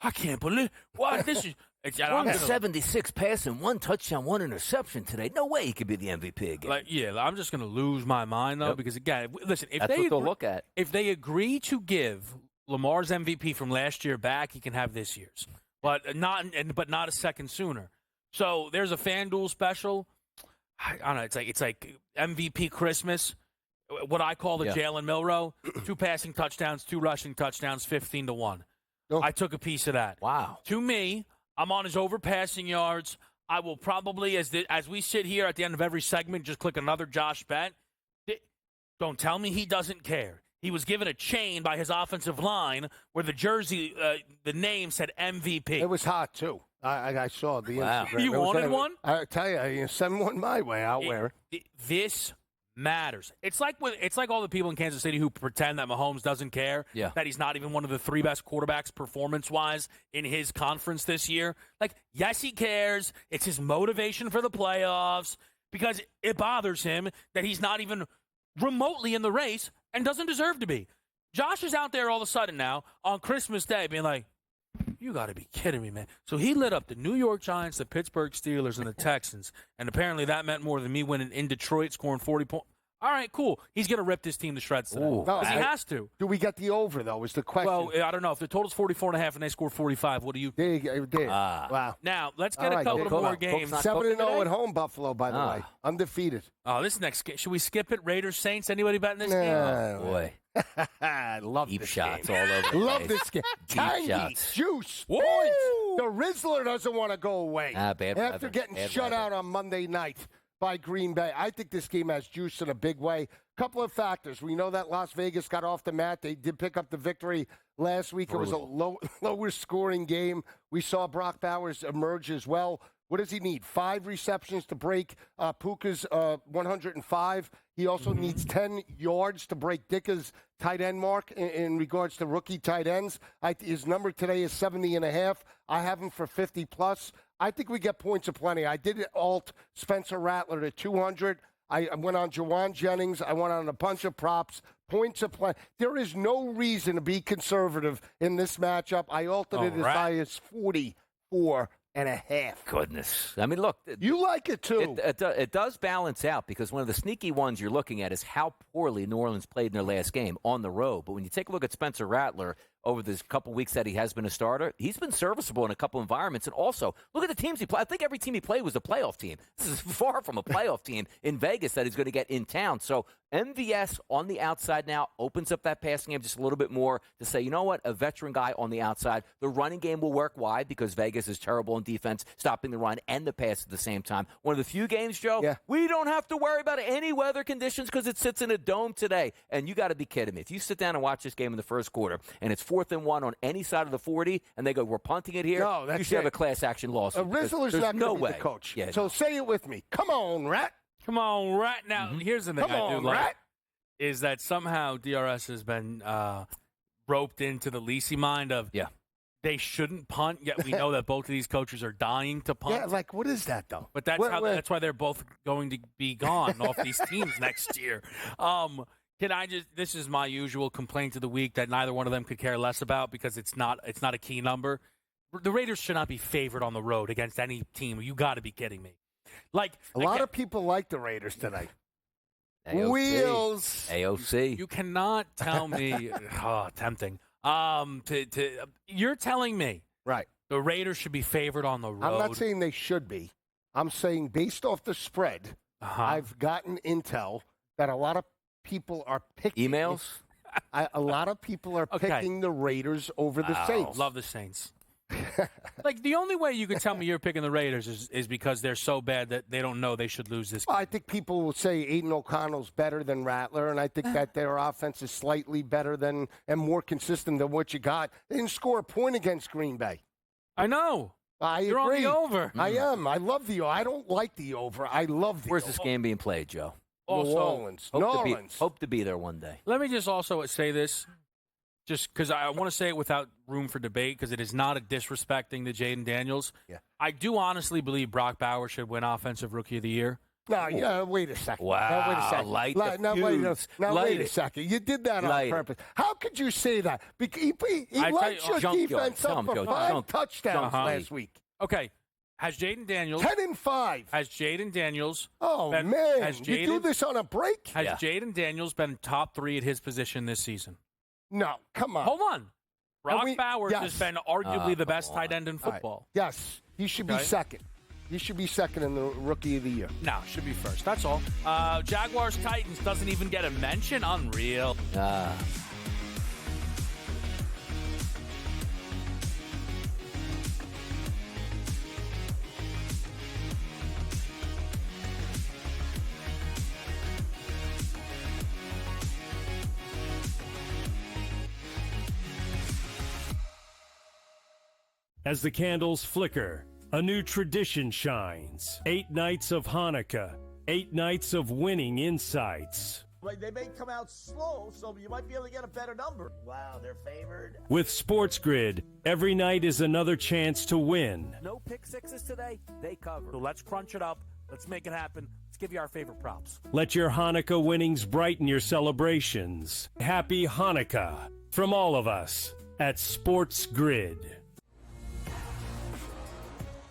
I can't believe what this is. 176 passing, 1 touchdown, 1 interception today. No way he could be the MVP again. I'm just going to lose my mind, though, because, again, listen, if that's what they'll look at. If they agree to give Lamar's MVP from last year back, he can have this year's, but not a second sooner. So there's a FanDuel special. I don't know. It's like MVP Christmas, what I call the Jalen Milroe. 2 passing touchdowns, 2 rushing touchdowns, 15-1. Oh. I took a piece of that. Wow. To me, I'm on his overpassing yards. I will probably, as we sit here at the end of every segment, just click another Josh bet. Don't tell me he doesn't care. He was given a chain by his offensive line where the jersey, the name said MVP. It was hot, too. I saw the Instagram. You wanted one? I tell you, send one my way. I'll wear it. This matters. It's like all the people in Kansas City who pretend that Mahomes doesn't care, that he's not even one of the 3 best quarterbacks performance-wise in his conference this year. Like, yes, he cares. It's his motivation for the playoffs because it bothers him that he's not even remotely in the race and doesn't deserve to be. Josh is out there all of a sudden now on Christmas Day being like, you got to be kidding me, man. So he lit up the New York Giants, the Pittsburgh Steelers, and the Texans, and apparently that meant more than me winning in Detroit, scoring 40 points. All right, cool. He's going to rip this team to shreds today. Because he has to. Do we get the over, though, is the question. Well, I don't know. If the total's 44.5 and they score 45, what do you think? Wow. Now, let's get a couple more games. 7-0 at home, Buffalo, by the way. Undefeated. Oh, this next game. Should we skip it? Raiders, Saints? Anybody betting this game? Oh, boy. I love Deep this shots game. all over the Love place. this game. Deep Tangy, shots. juice, Woo! points. The Rizzler doesn't want to go away. Bad After weather. getting Bad shut weather. out on Monday night by Green Bay. I think this game has juice in a big way. Couple of factors. We know that Las Vegas got off the mat. They did pick up the victory last week. Brutal. It was a lower scoring game. We saw Brock Bowers emerge as well. What does he need? 5 receptions to break Puka's 105. He also needs 10 yards to break Dicka's tight end mark in regards to rookie tight ends. His number today is 70.5. I have him for 50+. I think we get points aplenty. I did alt Spencer Rattler to 200. I went on Jawan Jennings. I went on a bunch of props. Points aplenty. There is no reason to be conservative in this matchup. I altered it as high as 44.5. Goodness. I mean, look. You like it, too. It does balance out because one of the sneaky ones you're looking at is how poorly New Orleans played in their last game on the road. But when you take a look at Spencer Rattler over this couple weeks that he has been a starter, he's been serviceable in a couple environments. And also, look at the teams he played. I think every team he played was a playoff team. This is far from a playoff team in Vegas that he's going to get in town. So MVS on the outside now opens up that passing game just a little bit more to say, you know what, a veteran guy on the outside. The running game will work. Why? Because Vegas is terrible in defense, stopping the run and the pass at the same time. One of the few games, Joe, we don't have to worry about any weather conditions because it sits in a dome today. And you got to be kidding me. If you sit down and watch this game in the first quarter and it's 4th and 1 on any side of the 40 and they go, we're punting it here, you should have a class action lawsuit. Rizzler's not going to be the coach. Yeah, so say it with me. Come on, Rat. Come on, Rat. Now, here's the thing I do like. Rat. Is that somehow DRS has been roped into the Lisi mind of they shouldn't punt, yet we know that both of these coaches are dying to punt. Yeah, like, what is that, though? But that's why they're both going to be gone off these teams next year. This is my usual complaint of the week that neither one of them could care less about because it's not a key number. The Raiders should not be favored on the road against any team. You got to be kidding me. Like a lot of people like the Raiders tonight. AOC. Wheels. AOC. You cannot tell me. Tempting. You're telling me, right? The Raiders should be favored on the road. I'm not saying they should be. I'm saying based off the spread, I've gotten intel that a lot of people are picking emails. A lot of people are picking the Raiders over the Saints. Love the Saints. Like, the only way you could tell me you're picking the Raiders is because they're so bad that they don't know they should lose this game. Well, I think people will say Aiden O'Connell's better than Rattler, and I think that their offense is slightly better than and more consistent than what you got. They didn't score a point against Green Bay. I know. You're agree. On the over. I am. I love the over. I don't like the over. I love the Where's over. this game being played, Joe? New Orleans. Hope to be there one day. Let me just also say this, just because I want to say it without room for debate, because it is not a disrespecting to Jaden Daniels. Yeah. I do honestly believe Brock Bowers should win Offensive Rookie of the Year. No, wait a second. Wow. Wait a second. Light wait a second. You did that on purpose. How could you say that? He lights your defense up for 5 touchdowns last week. Okay. Has Jaden Daniels 10-5? Has Jaden Daniels? Oh man! You do this on a break? Has Jaden Daniels been top 3 at his position this season? No, come on. Hold on. Brock Bowers has been arguably the best tight end in football. Right. Yes, he should be second. He should be second in the Rookie of the Year. No, should be first. That's all. Jaguars Titans doesn't even get a mention. Unreal. As the candles flicker, a new tradition shines. 8 nights of Hanukkah, 8 nights of winning insights. Like, they may come out slow, so you might be able to get a better number. Wow, they're favored. With SportsGrid, every night is another chance to win. No pick sixes today, they cover. So let's crunch it up. Let's make it happen. Let's give you our favorite props. Let your Hanukkah winnings brighten your celebrations. Happy Hanukkah from all of us at SportsGrid.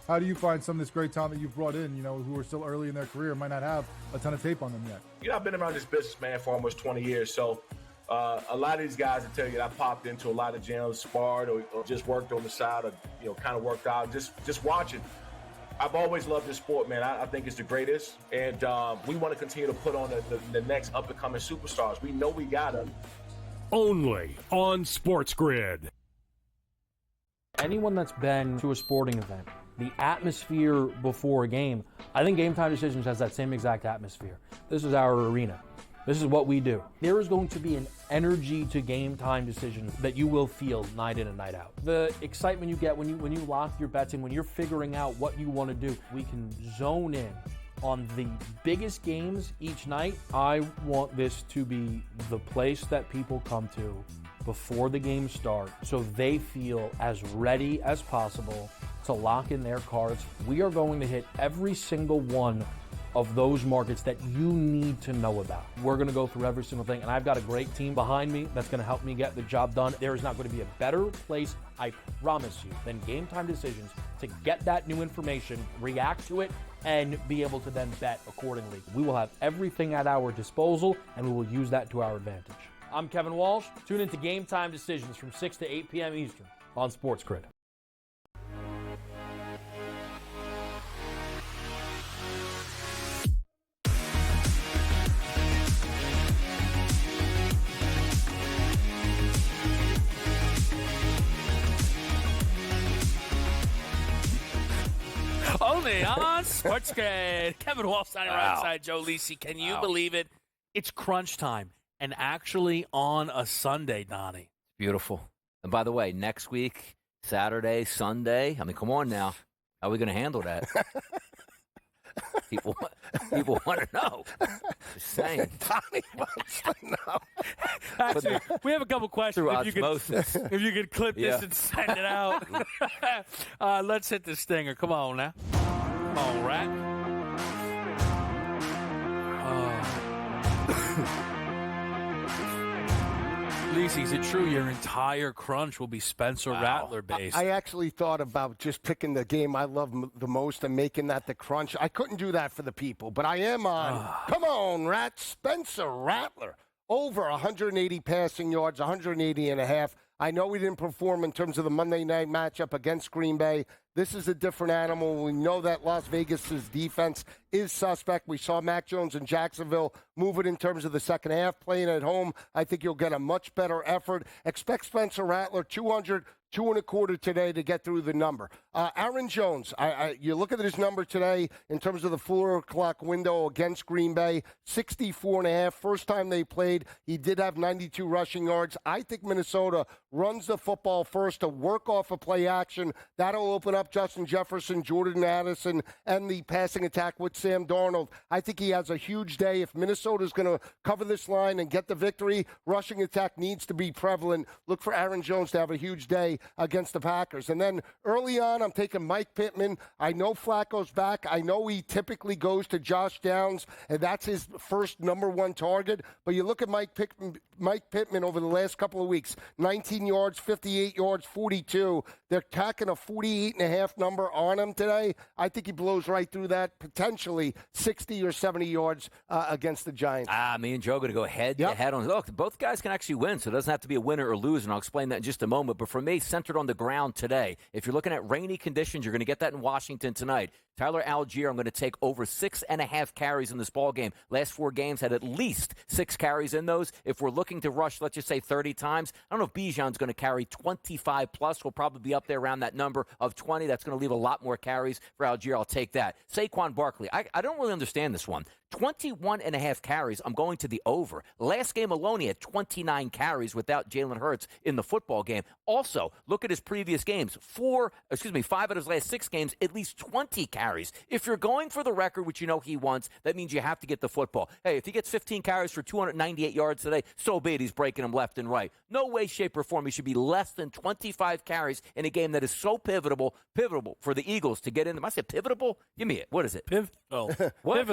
How do you find some of this great talent that you've brought in, who are still early in their career, might not have a ton of tape on them yet? I've been around this business, man, for almost 20 years. So a lot of these guys will tell you that I popped into a lot of gyms, sparred or just worked on the side or, kind of worked out, just watching. I've always loved this sport, man. I think it's the greatest. And we want to continue to put on the next up-and-coming superstars. We know we got them. Only on SportsGrid. Anyone that's been to a sporting event, the atmosphere before a game, I think Game Time Decisions has that same exact atmosphere. This is our arena. This is what we do. There is going to be an energy to Game Time Decisions that you will feel night in and night out. The excitement you get when you lock your bets in, when you're figuring out what you want to do, we can zone in on the biggest games each night. I want this to be the place that people come to before the games start so they feel as ready as possible to lock in their cards. We are going to hit every single one of those markets that you need to know about. We're going to go through every single thing, and I've got a great team behind me that's going to help me get the job done. There is not going to be a better place, I promise you, than Game Time Decisions to get that new information, react to it, and be able to then bet accordingly. We will have everything at our disposal, and we will use that to our advantage. I'm Kevin Walsh. Tune into Game Time Decisions from 6 to 8 p.m. Eastern on SportsGrid. Only on SportsGrid. Kevin Walsh, Donnie Rightside, Joe Lisi. Can you believe it? It's crunch time, and actually on a Sunday, Donnie. Beautiful. And by the way, next week, Saturday, Sunday, I mean, come on now. How are we going to handle that? People want to know. Just saying. Donnie wants to know. Actually, we have a couple questions. Through osmosis. If you could clip this and send it out. Let's hit the stinger. Come on now. Come on, Rat. Lisi, is it true your entire crunch will be Spencer Rattler based? I actually thought about just picking the game I love the most and making that the crunch. I couldn't do that for the people, but I am on. Come on, Rat. Spencer Rattler. Over 180 passing yards, 180 and a half. I know we didn't perform in terms of the Monday night matchup against Green Bay. This is a different animal. We know that Las Vegas's defense is suspect. We saw Mac Jones in Jacksonville move it in terms of the second half. Playing at home, I think you'll get a much better effort. Expect Spencer Rattler 200, 2.25 today to get through the number. Aaron Jones, you look at his number today in terms of the 4 o'clock window against Green Bay, 64.5. First time they played, he did have 92 rushing yards. I think Minnesota runs the football first to work off a play action. That'll open up Justin Jefferson, Jordan Addison, and the passing attack with Sam Darnold. I think he has a huge day. If Minnesota's going to cover this line and get the victory, rushing attack needs to be prevalent. Look for Aaron Jones to have a huge day against the Packers. And then early on, I'm taking Mike Pittman. I know Flacco's back. I know he typically goes to Josh Downs, and that's his first number one target. But you look at Mike Pittman over the last couple of weeks, 19 yards, 58 yards, 42. They're tacking a 48.5 number on him today. I think he blows right through that, potentially 60 or 70 yards against the Giants. Me and Joe are going to go head-to-head on. Look, both guys can actually win, so it doesn't have to be a winner or lose, and I'll explain that in just a moment. But for me, centered on the ground today, if you're looking at rainy conditions, you're going to get that in Washington tonight. Tyler Algier, I'm going to take over 6.5 carries in this ballgame. Last 4 games had at least 6 carries in those. If we're looking to rush, let's just say 30 times, I don't know if Bijan's going to carry 25 plus. We'll probably be up there around that number of 20. That's going to leave a lot more carries for Algier. I'll take that. Saquon Barkley, I don't really understand this one. 21.5 carries, I'm going to the over. Last game alone, he had 29 carries without Jalen Hurts in the football game. Also, football. Look at his previous games. 5 out of his last 6 games, at least 20 carries. If you're going for the record, which you know he wants, that means you have to get the football. Hey, if he gets 15 carries for 298 yards today, so be it. He's breaking them left and right. No way, shape, or form he should be less than 25 carries in a game that is so pivotal for the Eagles to get in them. I said pivotable? Give me it. What is it? Pivotal. What?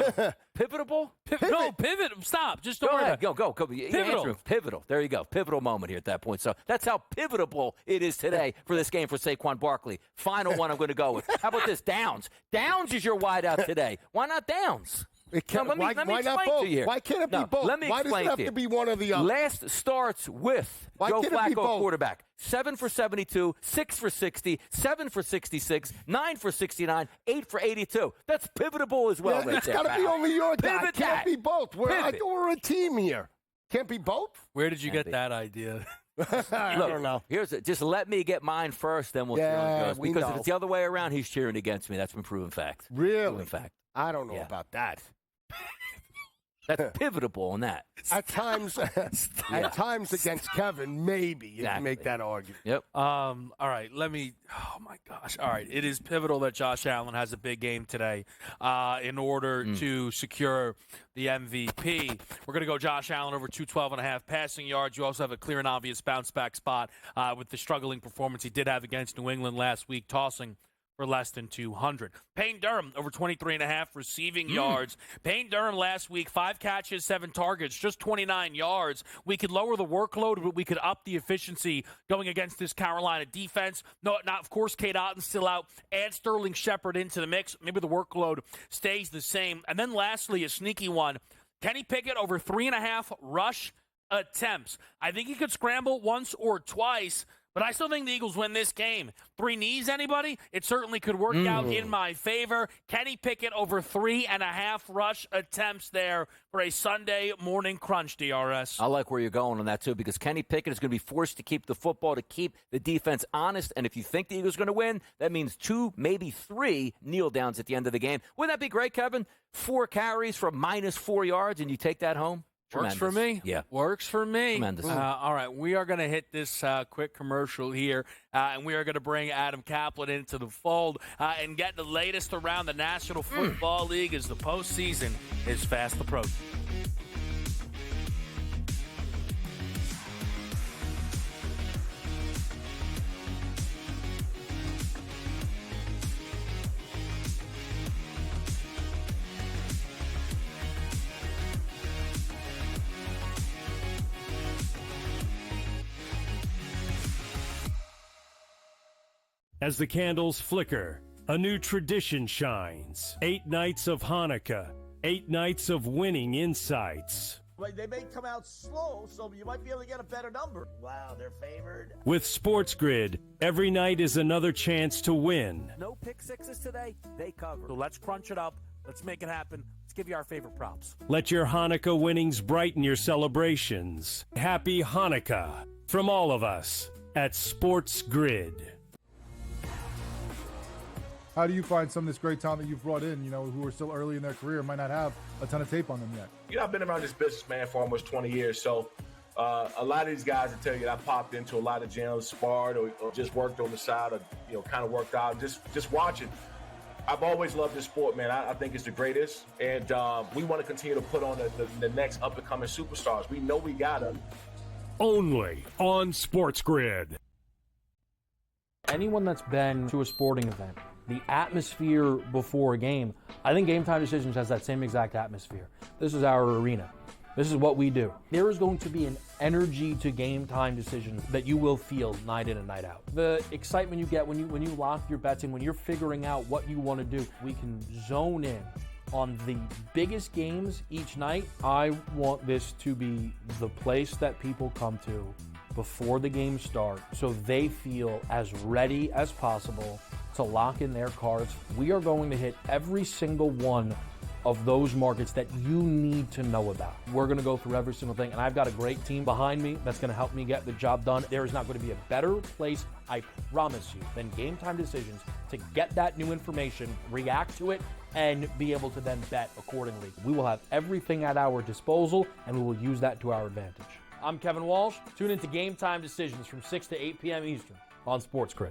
Pivotable? Pivot. No, pivot. Stop. Just don't Go worry ahead. about it. Go. Pivotal. Pivotal. There you go. Pivotal moment here at that point. So that's how pivotable it is today for this game for Saquon Barkley. Final one I'm going to go with. How about this? Downs. Downs is your wideout today. Why not Downs? Why not both? Why can't it be both? Let me Why does explain it have to be one or the other? Last starts with Joe Flacco quarterback. 7 for 72, 6 for 60, 7 for 66, 9 for 69, 8 for 82. That's pivotable as well. Yeah, it's got to be only your guy. Pivot Can't that. be both. I thought we're a team here. Can't be both? Where did you get that idea? I don't know. Just let me get mine first, then we'll see how it goes. Because if it's the other way around, he's cheering against me. That's been proven fact. Really? Proven fact. I don't know about that. That's pivotable on that. At times against Kevin, maybe you can make that argument. Yep. All right, oh my gosh. All right, it is pivotal that Josh Allen has a big game today in order to secure the MVP. We're going to go Josh Allen over 212.5 passing yards. You also have a clear and obvious bounce back spot with the struggling performance he did have against New England last week, tossing for less than 200. Payne Durham over 23.5 receiving yards. Payne Durham last week, 5 catches, 7 targets, just 29 yards. We could lower the workload, but we could up the efficiency going against this Carolina defense. Not of course, Kate Otten's still out. Add Sterling Shepard into the mix. Maybe the workload stays the same. And then lastly, a sneaky one. Kenny Pickett over 3.5 rush attempts. I think he could scramble once or twice, but I still think the Eagles win this game. 3 knees, anybody? It certainly could work out in my favor. Kenny Pickett over 3.5 rush attempts there for a Sunday morning crunch, DRS. I like where you're going on that, too, because Kenny Pickett is going to be forced to keep the football, to keep the defense honest. And if you think the Eagles are going to win, that means 2, maybe 3 kneel downs at the end of the game. Wouldn't that be great, Kevin? 4 carries for -4 yards, and you take that home? Tremendous. Works for me. Yeah. Works for me. Tremendous. All right, we are going to hit this quick commercial here, and we are going to bring Adam Kaplan into the fold and get the latest around the National Football League as the postseason is fast approaching. As the candles flicker, a new tradition shines. 8 nights of Hanukkah, 8 nights of winning insights. They may come out slow, so you might be able to get a better number. Wow, they're favored. With SportsGrid, every night is another chance to win. No pick sixes today, they cover. So let's crunch it up. Let's make it happen. Let's give you our favorite props. Let your Hanukkah winnings brighten your celebrations. Happy Hanukkah from all of us at SportsGrid. How do you find some of this great talent that you've brought in, who are still early in their career, might not have a ton of tape on them yet? I've been around this business, man, for almost 20 years. So a lot of these guys will tell you that I popped into a lot of gyms, sparred or just worked on the side or, kind of worked out, just watching. I've always loved this sport, man. I think it's the greatest. And we want to continue to put on the next up-and-coming superstars. We know we got them. Only on SportsGrid. Anyone that's been to a sporting event, the atmosphere before a game, I think Game Time Decisions has that same exact atmosphere. This is our arena. This is what we do. There is going to be an energy to Game Time Decisions that you will feel night in and night out. The excitement you get when you lock your bets in, when you're figuring out what you want to do, we can zone in on the biggest games each night. I want this to be the place that people come to before the games start so they feel as ready as possible to lock in their cards. We are going to hit every single one of those markets that you need to know about. We're going to go through every single thing, and I've got a great team behind me that's going to help me get the job done. There is not going to be a better place, I promise you, than Game Time Decisions to get that new information, react to it, and be able to then bet accordingly. We will have everything at our disposal, and we will use that to our advantage. I'm Kevin Walsh. Tune into Game Time Decisions from 6 to 8 p.m. Eastern on SportsGrid.